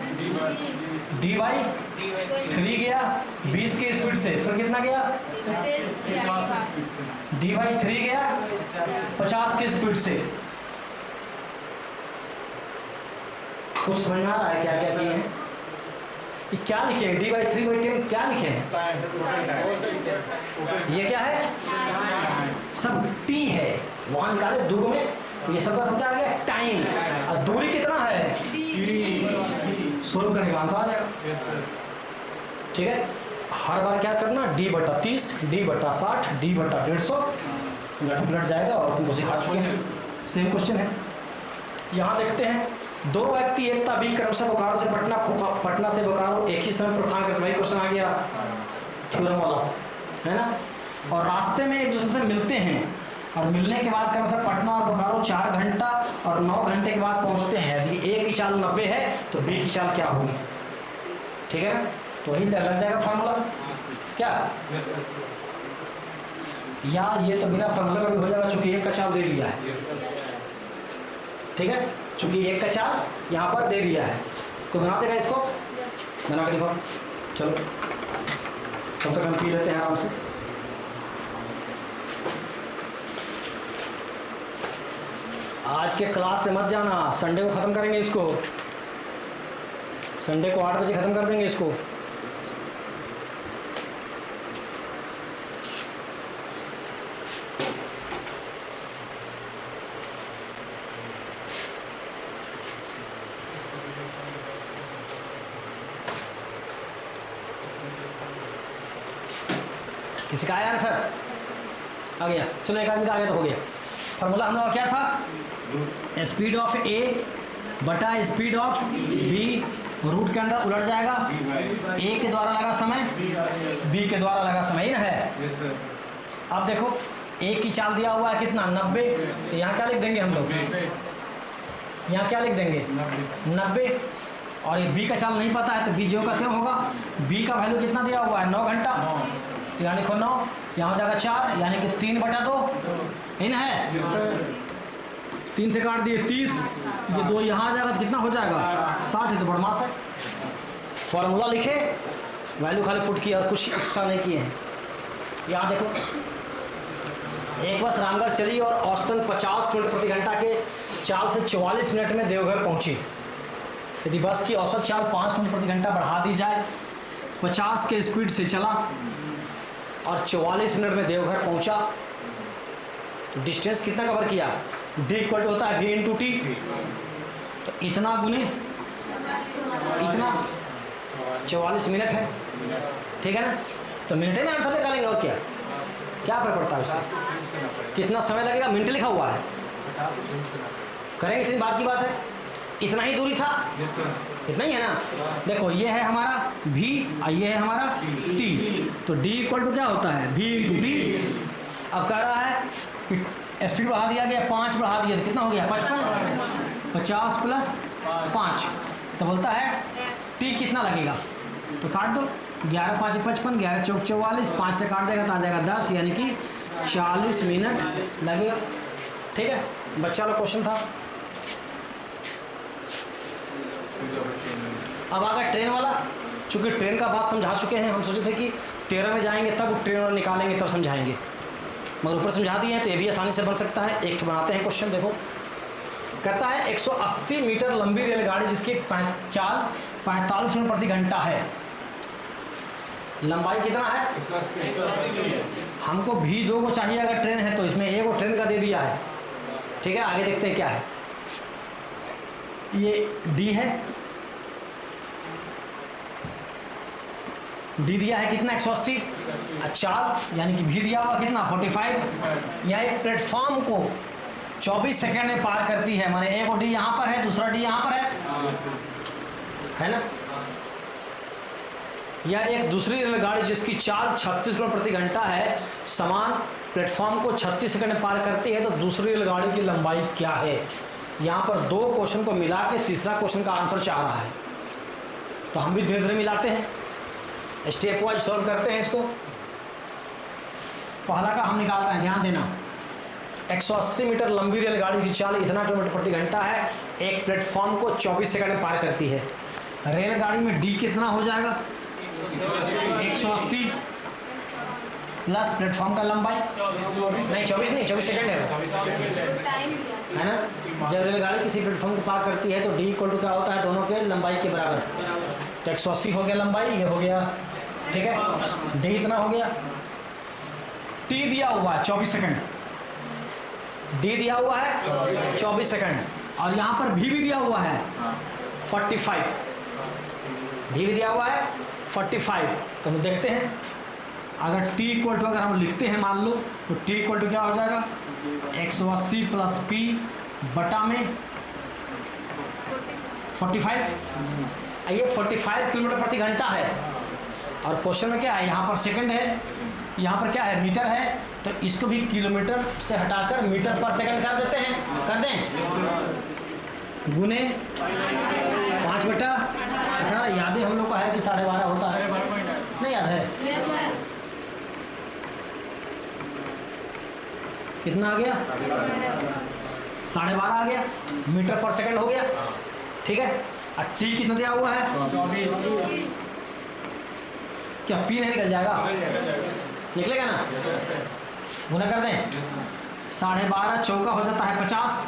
डी बाई 3 गया 20 की स्पीड से। फिर कितना गया? डी बाई 3 गया 50 की स्पीड से। कुछ समझ में आ रहा है क्या क्या किए हैं? ये क्या लिखे हैं? डी बाई 3 बाई 10 क्या लिखे हैं? ये क्या है? सब टी है, वहां निकाले दूर में, तो ये सबका सब क्या आ गया? टाइम। और दूरी कितना है? सोल्व करने का आंसर आ जाएगा, ठीक है? हर बार क्या करना? डी बटा 30, डी बटा 60, डी बटा 150 लट जाएगा और तुमको सिखा चुके हैं। सेम क्वेश्चन है। यहाँ देखते हैं, 2 व्यक्ति एकता बी क्रम से बोकारो से पटना से बोकारो एक ही समय प्रस्थान करते, वही क्वेश्चन आ गया थ्योरम वाला, है ना? और रास्ते में एक दूसरे से मिलते हैं और मिलने के बाद क्रम से पटना और बोकारो 4 घंटा और 9 घंटे के बाद पहुंचते हैं। यदि ए की चाल 90 है तो बी की चाल क्या होगी? ठीक है ना? तो वही लग जाएगा फार्मूला क्या? यार ये तो बिना फार्मूला का भी हो जाएगा, चूंकि एक का चाल दे दिया है, ठीक है? चूंकि एक का चाल यहाँ पर दे दिया है, तो बना देगा इसको, बना के दिखाओ। चलो तब तक हम पी लेते हैं आराम से। आज के क्लास से मत जाना, संडे को ख़त्म करेंगे इसको, संडे को 8 बजे ख़त्म कर देंगे इसको। किसी का आया ना सर? आ गया, चलो एक आदमी का आ गया तो हो गया। फार्मूला हम लोग का क्या था? स्पीड ऑफ ए बटा स्पीड ऑफ बी, रूट के अंदर उलट जाएगा, ए के द्वारा लगा समय, बी के द्वारा लगा समय, ही ना है? अब देखो ए की चाल दिया हुआ है कितना? 90, तो यहाँ क्या लिख देंगे हम लोग? यहाँ क्या लिख देंगे? 90। और ये बी का चाल नहीं पता है तो बी जो का क्यों होगा, बी का वैल्यू कितना दिया हुआ है 9 घंटा, तो यहाँ लिखो 9, यहाँ हो जाएगा 4 यानी कि 3/2 इन है, 3 से काट दिए 30, ये 2 यहाँ आ जाएगा तो कितना हो जाएगा 60, तो बड़मास है। फॉर्मूला लिखे, वैल्यू खाली पुट किया और कुछ एक्स्ट्रा नहीं किए हैं। यहाँ देखो, एक बस रामगढ़ चली और औसतन 50 किलोमीटर प्रति घंटा के चाल से 44 मिनट में देवघर पहुंची। यदि बस की औसत चाल 5 किलोमीटर प्रति घंटा बढ़ा दी जाए, 50 के स्पीड से चला और 44 मिनट में देवघर पहुंचा, तो डिस्टेंस कितना कवर किया, d इक्वल टू होता है v इंटू टी, तो इतना गुने इतना 44 मिनट है, ठीक है ना, तो मिनट में आंसर निकालेंगे और क्या क्या फर्क पड़ता है उससे, कितना समय लगेगा, मिनट लिखा हुआ है, करेंगे इतनी बात की बात है, इतना ही दूरी था, इतना ही है ना। देखो ये है हमारा v और ये है हमारा t, तो d इक्वल टू क्या होता है v इंटू टी। अब कह रहा है कि स्पीड बढ़ा दिया गया, 5 बढ़ा दिया तो कितना हो गया 55, 50 प्लस 5, तो बोलता है t कितना लगेगा, तो काट दो, 11 5 55, 11 चौक 44, 5 से काट देगा तो आ जाएगा 10, यानी कि 40 मिनट लगेगा। ठीक है, बच्चा वाला क्वेश्चन था। अब आ गया ट्रेन वाला, चूंकि ट्रेन का बात समझा चुके हैं, हम सोचे थे कि 13 में जाएंगे तब ट्रेन वाला निकालेंगे तब समझाएंगे, मगर ऊपर समझा दिए हैं तो ये भी आसानी से बन सकता है। एक बनाते हैं क्वेश्चन, देखो कहता है 180 मीटर लंबी रेलगाड़ी जिसकी चाल 45 किलोमीटर प्रति घंटा है, लंबाई कितना है 180। हमको भी 2 को चाहिए, अगर ट्रेन है तो इसमें एक को ट्रेन का दे दिया है। ठीक है, आगे देखते हैं क्या है, ये डी है, डी दिया है कितना 180, चाल यानी कि भी दिया हुआ कितना 45, यह एक प्लेटफॉर्म को 24 सेकंड में पार करती है, माने एक डी यहाँ पर है, दूसरा डी यहाँ पर है ना। यह एक दूसरी रेलगाड़ी जिसकी चाल 36 किलोमीटर प्रति घंटा है, समान प्लेटफॉर्म को 36 सेकंड में पार करती है, तो दूसरी रेलगाड़ी की लंबाई क्या है। यहाँ पर 2 क्वेश्चन को मिला के तीसरा क्वेश्चन का आंसर चाह रहा है, तो हम भी धीरे धीरे मिलाते हैं, स्टेप वाइज सॉल्व करते हैं इसको। पहला का हम निकाल रहे हैं, ध्यान देना, 180 मीटर लंबी रेलगाड़ी की चाल इतना किलोमीटर प्रति घंटा है, एक प्लेटफॉर्म को 24 सेकंड में पार करती है। रेलगाड़ी में डी कितना हो जाएगा 180 प्लस प्लेटफॉर्म का लंबाई, नहीं 24 नहीं 24 सेकंड है ना। जब रेलगाड़ी किसी प्लेटफॉर्म को पार करती है तो डी इक्वल टू क्या होता है, दोनों के लंबाई के बराबर, तो 180 हो गया लंबाई, ये हो गया, ठीक है, डी इतना हो गया, टी दिया हुआ है 24 सेकंड, डी दिया हुआ है 24 सेकंड, और यहाँ पर भी दिया हुआ है 45, भी दिया हुआ है 45। तो हम देखते हैं, अगर t इक्वल टू अगर हम लिखते हैं मान लो, तो t इक्वल टू क्या हो जाएगा 180 प्लस p बटा में 45, ये 45 किलोमीटर प्रति घंटा है, और क्वेश्चन में क्या है, यहाँ पर सेकंड है, यहाँ पर क्या है मीटर है, तो इसको भी किलोमीटर से हटाकर मीटर पर सेकंड कर देते हैं, कर दें, गुने 5/18, यादें हम लोग का है कि 12.5 होता है, नहीं याद है, कितना आ गया 12.5 आ गया, मीटर पर सेकंड हो गया। ठीक है, और टी कितना दिया हुआ है 24, क्या पी नहीं निकल जाएगा, निकलेगा ना, गुना कर दें, 12.5 चौका हो जाता है 50,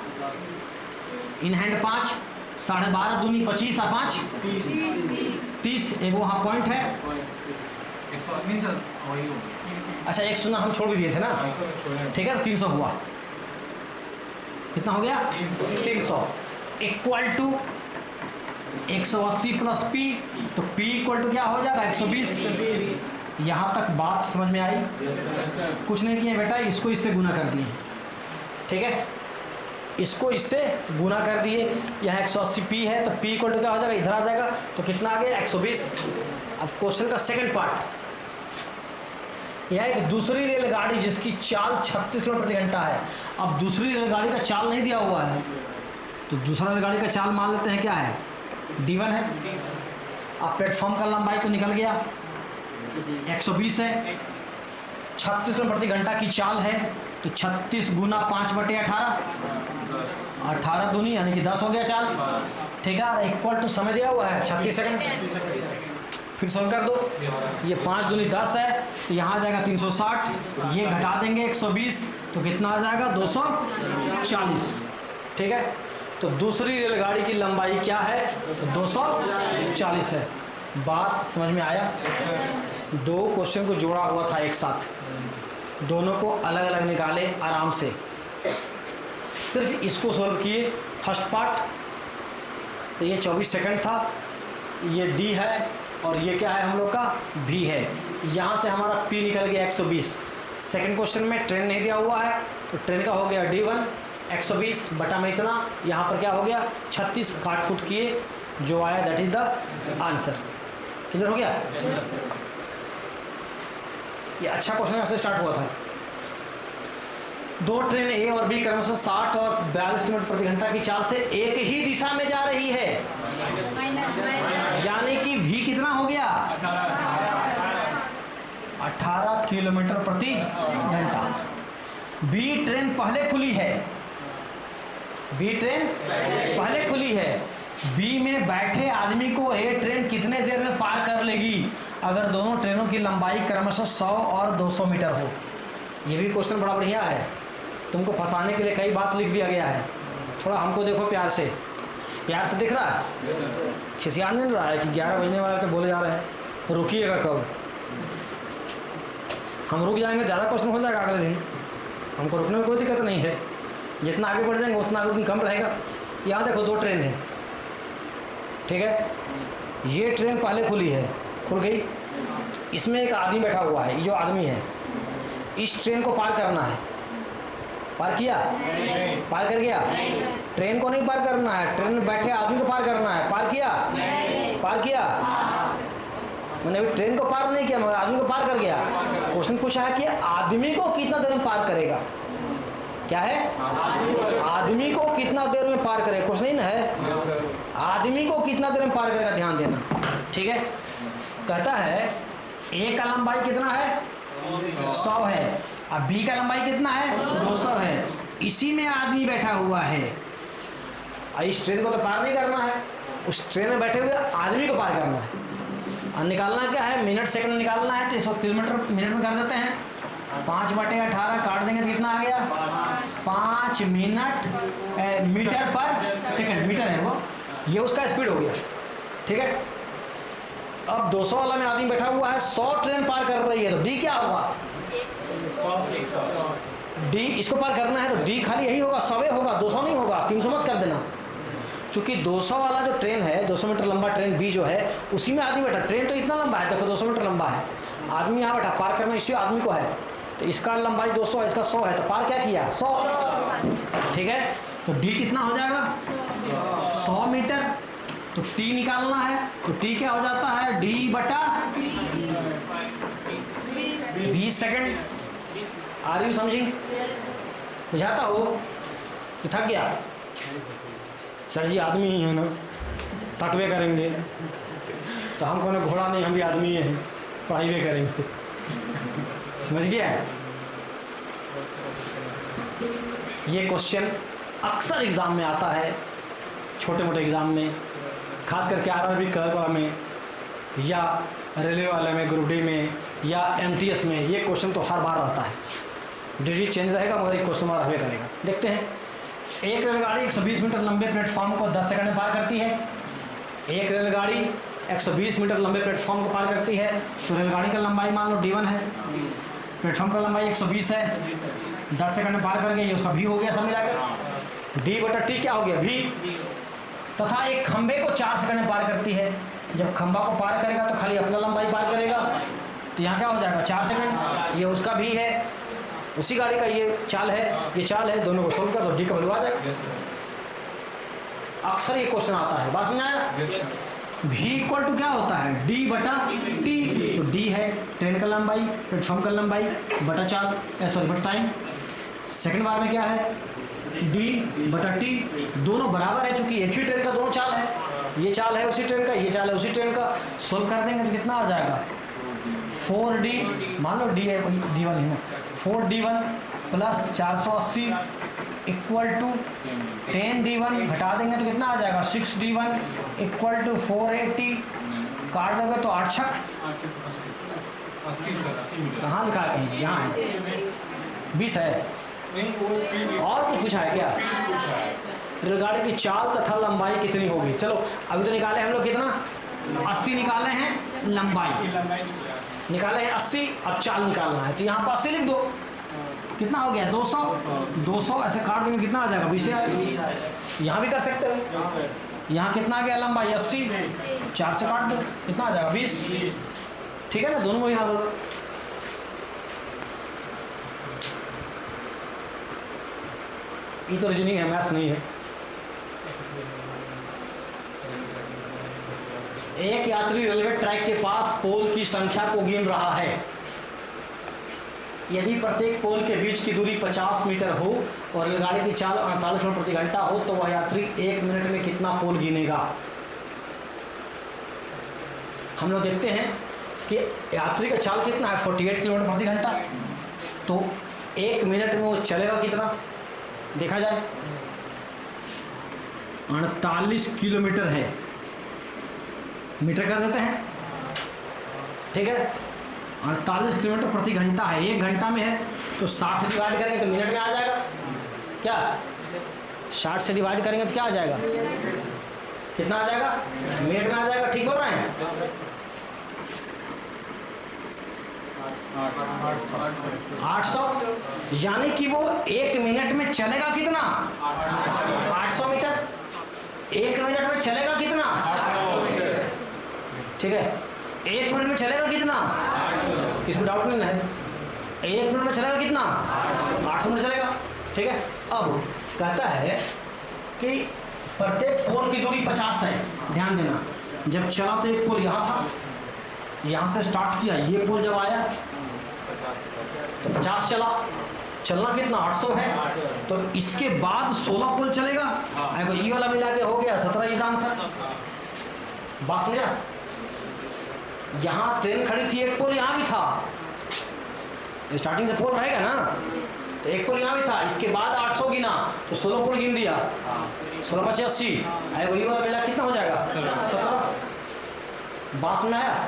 इन हैंड 5, 12.5 दूनी 25 और 5 30, एक वहाँ पॉइंट है, अच्छा 1 सुना हम छोड़ भी दिए थे ना, ठीक है, तो 300 हुआ, कितना हो गया 300 इक्वल टू 180 प्लस पी, तो पी इक्वल टू क्या हो जाएगा 120। यहाँ तक बात समझ में आई, कुछ नहीं किए बेटा, इसको इससे गुना कर दिए, ठीक है, इसको इससे गुना कर दिए, यहाँ 180 पी है, तो पी इक्वल टू क्या हो जाएगा, इधर आ जाएगा, तो कितना आ गया 120। अब क्वेश्चन का सेकंड पार्ट, यह एक दूसरी रेलगाड़ी जिसकी चाल 36 किलोमीटर प्रति घंटा है। अब दूसरी रेलगाड़ी का चाल नहीं दिया हुआ है, तो दूसरा रेलगाड़ी का चाल मान लेते हैं क्या है D1 है। अब प्लेटफॉर्म का लंबाई तो निकल गया 120 है। 36 किलोमीटर प्रति घंटा की चाल है, तो 36 गुना 5/18, 18 दूनी यानी कि 10 हो गया चाल। ठीक है, इक्वल टू समय दिया हुआ है 36 सेकंड। फिर सॉल्व कर दो, ये 5 दूनी 10 है, तो यहाँ आ जाएगा 360, ये घटा देंगे 120, तो कितना आ जाएगा 240। ठीक है, तो दूसरी रेलगाड़ी की लंबाई क्या है, तो 240 है। बात समझ में आया? दो क्वेश्चन को जोड़ा हुआ था एक साथ, दोनों को अलग अलग निकाले आराम से, सिर्फ इसको सॉल्व किए। फर्स्ट पार्ट तो ये 24 सेकंड था, ये डी है और ये क्या है हम लोग का भी है। यहाँ से हमारा पी निकल गया 120। सेकंड क्वेश्चन में ट्रेन नहीं दिया हुआ है, तो ट्रेन का हो गया D1 120 बटा में इतना, यहाँ पर क्या हो गया 36 काट कूट किए, जो आया that is the answer. Clear हो गया? ये अच्छा क्वेश्चन यहाँ से स्टार्ट हुआ था। दो ट्रेन ए और बी क्रमशः 60 और 42 किलोमीटर प्रति घंटा की चाल से एक ही दिशा में जा रही है, यानी कि भी कितना हो गया 18 किलोमीटर प्रति घंटा। बी ट्रेन पहले खुली है, बी ट्रेन पहले खुली है। बी में बैठे आदमी को ए ट्रेन कितने देर में पार कर लेगी अगर दोनों ट्रेनों की लंबाई क्रमशः 100 और 200 मीटर हो। ये भी क्वेश्चन बड़ा बढ़िया है, तुमको फंसाने के लिए कई बात लिख दिया गया है। थोड़ा हमको देखो प्यार से, प्यार से दिख रहा है, खिसिया नहीं रहा है कि 11 बजने वाले तो बोले जा रहे हैं, रुकिएगा कब। हम रुक जाएंगे, ज़्यादा क्वेश्चन हो जाएगा अगले दिन, हमको रुकने में कोई दिक्कत नहीं है। जितना आगे बढ़ जाएंगे उतना अगले दिन कम रहेगा। यहाँ देखो दो ट्रेन है, ठीक है, ये ट्रेन पहले खुली है, खुल गई, इसमें एक आदमी बैठा हुआ है, ये जो आदमी है इस ट्रेन को पार करना है। पार किया? पार कर गया? ट्रेन को नहीं पार करना है, ट्रेन में बैठे आदमी को पार करना है। पार किया? पार किया? मैंने अभी ट्रेन को पार नहीं किया मगर आदमी को पार कर गया। क्वेश्चन पूछा है कि आदमी को कितना देर में पार करेगा। क्या है? आदमी को कितना देर में पार करेगा, कुछ नहीं ना है, आदमी को कितना देर में पार करेगा, ध्यान देना। ठीक है, कहता है ए का लंबाई कितना है 100 है, अब बी का लंबाई कितना है 200 है, इसी में आदमी बैठा हुआ है। और इस ट्रेन को तो पार नहीं करना है, उस ट्रेन में बैठे हुए आदमी को पार करना है। और निकालना क्या है, मिनट सेकंड निकालना है, तो 100 किलोमीटर मिनट में कर देते हैं। 5/18 काट देंगे तो कितना आ गया 5 मिनट मीटर पर सेकंड, मीटर है वो, ये उसका स्पीड हो गया। ठीक है, अब 200 वाला में आदमी बैठा हुआ है, 100 ट्रेन पार कर रही है, तो डी क्या होगा, डी इसको पार करना है तो डी खाली यही होगा, 100 होगा, 200 नहीं होगा, 300 मत कर देना। क्योंकि 200 वाला जो ट्रेन है, 200 मीटर लंबा ट्रेन बी जो है, उसी में आदमी बैठा, ट्रेन तो इतना लंबा है, देखो 200 मीटर लंबा है, आदमी यहाँ बैठा, पार करना इसी आदमी को है, तो इसका लंबाई 200 है, इसका 100 है, तो पार क्या किया 100। ठीक है, तो डी कितना हो जाएगा 100 मीटर, तो टी निकालना है, तो टी क्या हो जाता है डी बटा 20 सेकंड। Are you समझिंग? बुझाता हो कि थक गया? सर जी आदमी ही है ना, थकवे करेंगे, तो हम कौन घोड़ा नहीं, हम भी आदमी ही हैं, पढ़ाई भी करेंगे। समझ गया? ये क्वेश्चन अक्सर एग्जाम में आता है, छोटे मोटे एग्जाम में, खास करके आरआरबी क्लर्क वाला में या रेलवे वाले में, ग्रुप डी में या एमटीएस में, ये क्वेश्चन तो हर बार रहता है। डिजिट चेंज रहेगा मगर एक क्वेश्चन रहबे करेगा। देखते हैं, एक रेलगाड़ी 120 मीटर लंबे प्लेटफॉर्म को 10 सेकंड में पार करती है। एक रेलगाड़ी 120 मीटर लंबे प्लेटफॉर्म को पार करती है, तो रेलगाड़ी का लंबाई मान लो D1 है, प्लेटफॉर्म का लंबाई 120 है, 10 सेकंड में पार कर गई, उसका भी हो गया सब मिलाकर, डी बटा टी क्या हो गया भी। तथा एक खंबे को 4 सेकंड में पार करती है, जब खंबा को पार करेगा तो खाली अपना लंबाई पार करेगा, तो यहाँ क्या हो जाएगा 4 सेकंड, ये उसका भी है, उसी गाड़ी का ये चाल है, ये चाल है, दोनों को सोल्व कर दो, डी का वैल्यू आ जाएगा। अक्सर ये क्वेश्चन आता है, बात समझ आया? भी इक्वल टू क्या होता है डी बटा टी, तो डी है ट्रेन का लंबाई, प्लेटफॉर्म का लंबाई बटा चाल, सॉरी बटा टाइम। सेकंड बार में क्या है डी बटा टी, दोनों बराबर है, चूंकि एक ही ट्रेन का दोनों चाल है, ये चाल है उसी ट्रेन का, ये चाल है उसी ट्रेन का, सोल्व कर देंगे तो कितना आ जाएगा 4D, मान लो डी है D1 ही ना, 4D1 plus 480 equal to 10D1, घटा देंगे तो कितना आ जाएगा 6D1 इक्वल टू 480, काट दोगे तो 8 छक 80 सर 80 मीटर। कहाँ लिखा है कहीं, यहाँ है 20 है। नहीं वो स्पीड और कुछ पूछा है क्या? पूछा है। रेलगाड़ी की चाल तथा लंबाई कितनी होगी? चलो अभी तो निकाले हम लोग कितना 80 निकाले हैं, लंबाई निकाले हैं 80, अब चाल निकालना है तो यहाँ पर 80 लिख दो, कितना हो गया 200, 200 ऐसे काट देंगे कितना आ जाएगा 20 आएगा। यहाँ भी कर सकते हो, यहाँ कितना आ गया लंबाई 80, 4 से काट दो कितना आ जाएगा 20, ठीक है ना, दोनों वही ना दो। ये तो रीजनिंग है, मैथ्स नहीं है। एक यात्री रेलवे ट्रैक के पास पोल की संख्या को गिन रहा है। यदि प्रत्येक पोल के बीच की दूरी 50 मीटर हो और रेलगाड़ी की चाल 48 किलोमीटर प्रति घंटा हो तो वह यात्री 1 मिनट में कितना पोल गिनेगा? हम लोग देखते हैं कि यात्री का चाल कितना है 48 किलोमीटर प्रति घंटा, तो 1 मिनट में वो चलेगा कितना देखा जाए, 48 किलोमीटर है, मीटर कर देते हैं, ठीक है 48 किलोमीटर प्रति घंटा है, 1 घंटा में है तो 60 से डिवाइड करेंगे तो मिनट में आ जाएगा, क्या 60 से डिवाइड करेंगे तो क्या आ जाएगा, कितना आ जाएगा मिनट में आ जाएगा, ठीक हो रहा है 800, यानी कि वो 1 मिनट में चलेगा कितना 800 मीटर, 1 मिनट में चलेगा कितना, ठीक है 1 मिनट में चलेगा कितना, किसको डाउट नहीं है, 1 मिनट में चलेगा कितना 800 मीटर चलेगा, ठीक है। अब कहता है कि प्रत्येक पोल की दूरी 50 है, ध्यान देना, जब चला तो एक पोल यहाँ था, यहाँ से स्टार्ट किया, ये पोल जब आया तो 50 चला, चलना कितना 800 है, तो इसके बाद 16 पोल चलेगा, अगर ये वाला मिला के हो गया 17 ये आंसर, बात समझा। यहाँ ट्रेन खड़ी थी, एक पोल यहाँ भी था, स्टार्टिंग से पोल रहेगा ना, तो एक पोल यहाँ भी था, इसके बाद 800 गिना तो 16 पोल गिन दिया, 16 × 80 अगर ये वाला मिला कितना हो जाएगा 17, बात में आया।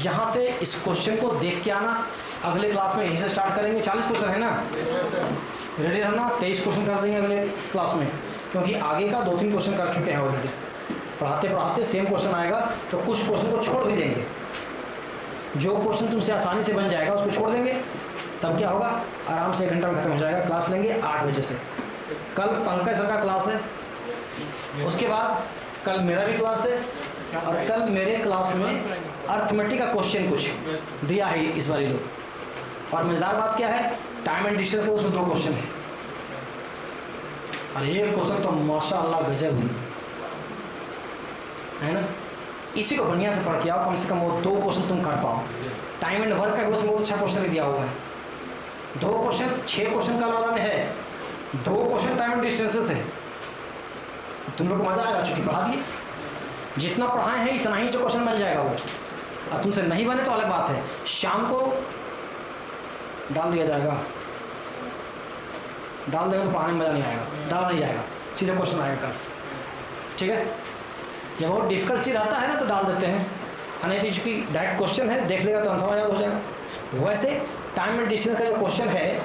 यहाँ से इस क्वेश्चन को देख के आना, अगले क्लास में यहीं से स्टार्ट करेंगे, 40 क्वेश्चन है ना, रेडी रहना, 23 क्वेश्चन कर देंगे अगले क्लास में, क्योंकि आगे का 2-3 क्वेश्चन कर चुके हैं ऑलरेडी, पढ़ाते पढ़ाते सेम क्वेश्चन आएगा तो कुछ क्वेश्चन को छोड़ भी देंगे, जो क्वेश्चन तुमसे आसानी से बन जाएगा उसको छोड़ देंगे, तब क्या होगा आराम से 1 घंटा में खत्म हो जाएगा। क्लास लेंगे 8 बजे से, कल पंकज सर का क्लास है, उसके बाद कल मेरा भी क्लास है, और कल मेरे क्लास में अर्थमेटिक का क्वेश्चन कुछ दिया है इस बार लोग, और मजेदार बात क्या है टाइम एंड डिस्टेंस के उसमें 2 क्वेश्चन है, और एक क्वेश्चन तो माशाअल्लाह गजब है ना, इसी को बढ़िया से पढ़ के आओ, कम से कम वो 2 क्वेश्चन तुम कर पाओ। टाइम एंड वर्क का भी उसमें बहुत अच्छा क्वेश्चन दिया हुआ है, 2 क्वेश्चन 6 क्वेश्चन का वाला में है, 2 क्वेश्चन टाइम एंड डिस्टेंसेस है, तुम लोग को मजा आएगा, चूंकि पढ़ा दिए, जितना पढ़ाए हैं इतना ही से क्वेश्चन बन जाएगा वो, अब तुमसे नहीं बने तो अलग बात है, शाम को डाल दिया जाएगा, डाल देंगे तो पढ़ाने में मज़ा नहीं आएगा, डाल नहीं जाएगा, सीधा क्वेश्चन आएगा कल, ठीक है। जब बहुत डिफिकल्ट चीज़ आता है ना तो डाल देते हैं, नहीं चूँकि डायरेक्ट क्वेश्चन है देख लेगा तो आंसर याद हो जाएगा। वैसे टाइम एंड डिस्टेंस का जो क्वेश्चन है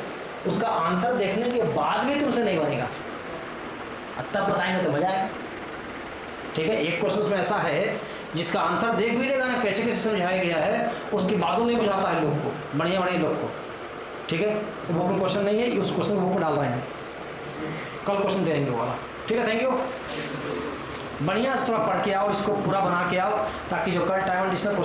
उसका आंसर देखने के बाद भी तुमसे नहीं बनेगा, तब बताएंगे तो मजा आएगा, ठीक है। एक क्वेश्चन उसमें ऐसा है जिसका आंसर देख भी लेगा ना कैसे कैसे समझाया गया है, उसके बादों नहीं बुझाता है लोग को, बढ़िया बढ़िया लोग को, ठीक है। तो वो अपना क्वेश्चन नहीं है, उस क्वेश्चन को वो डाल रहे हैं, कल क्वेश्चन देंगे वो वाला, ठीक है। थैंक यू, बढ़िया से थोड़ा पढ़ के आओ, इसको पूरा बना के आओ, ताकि जो कल टाइम एंड डिस्टेंस क्वेश्चन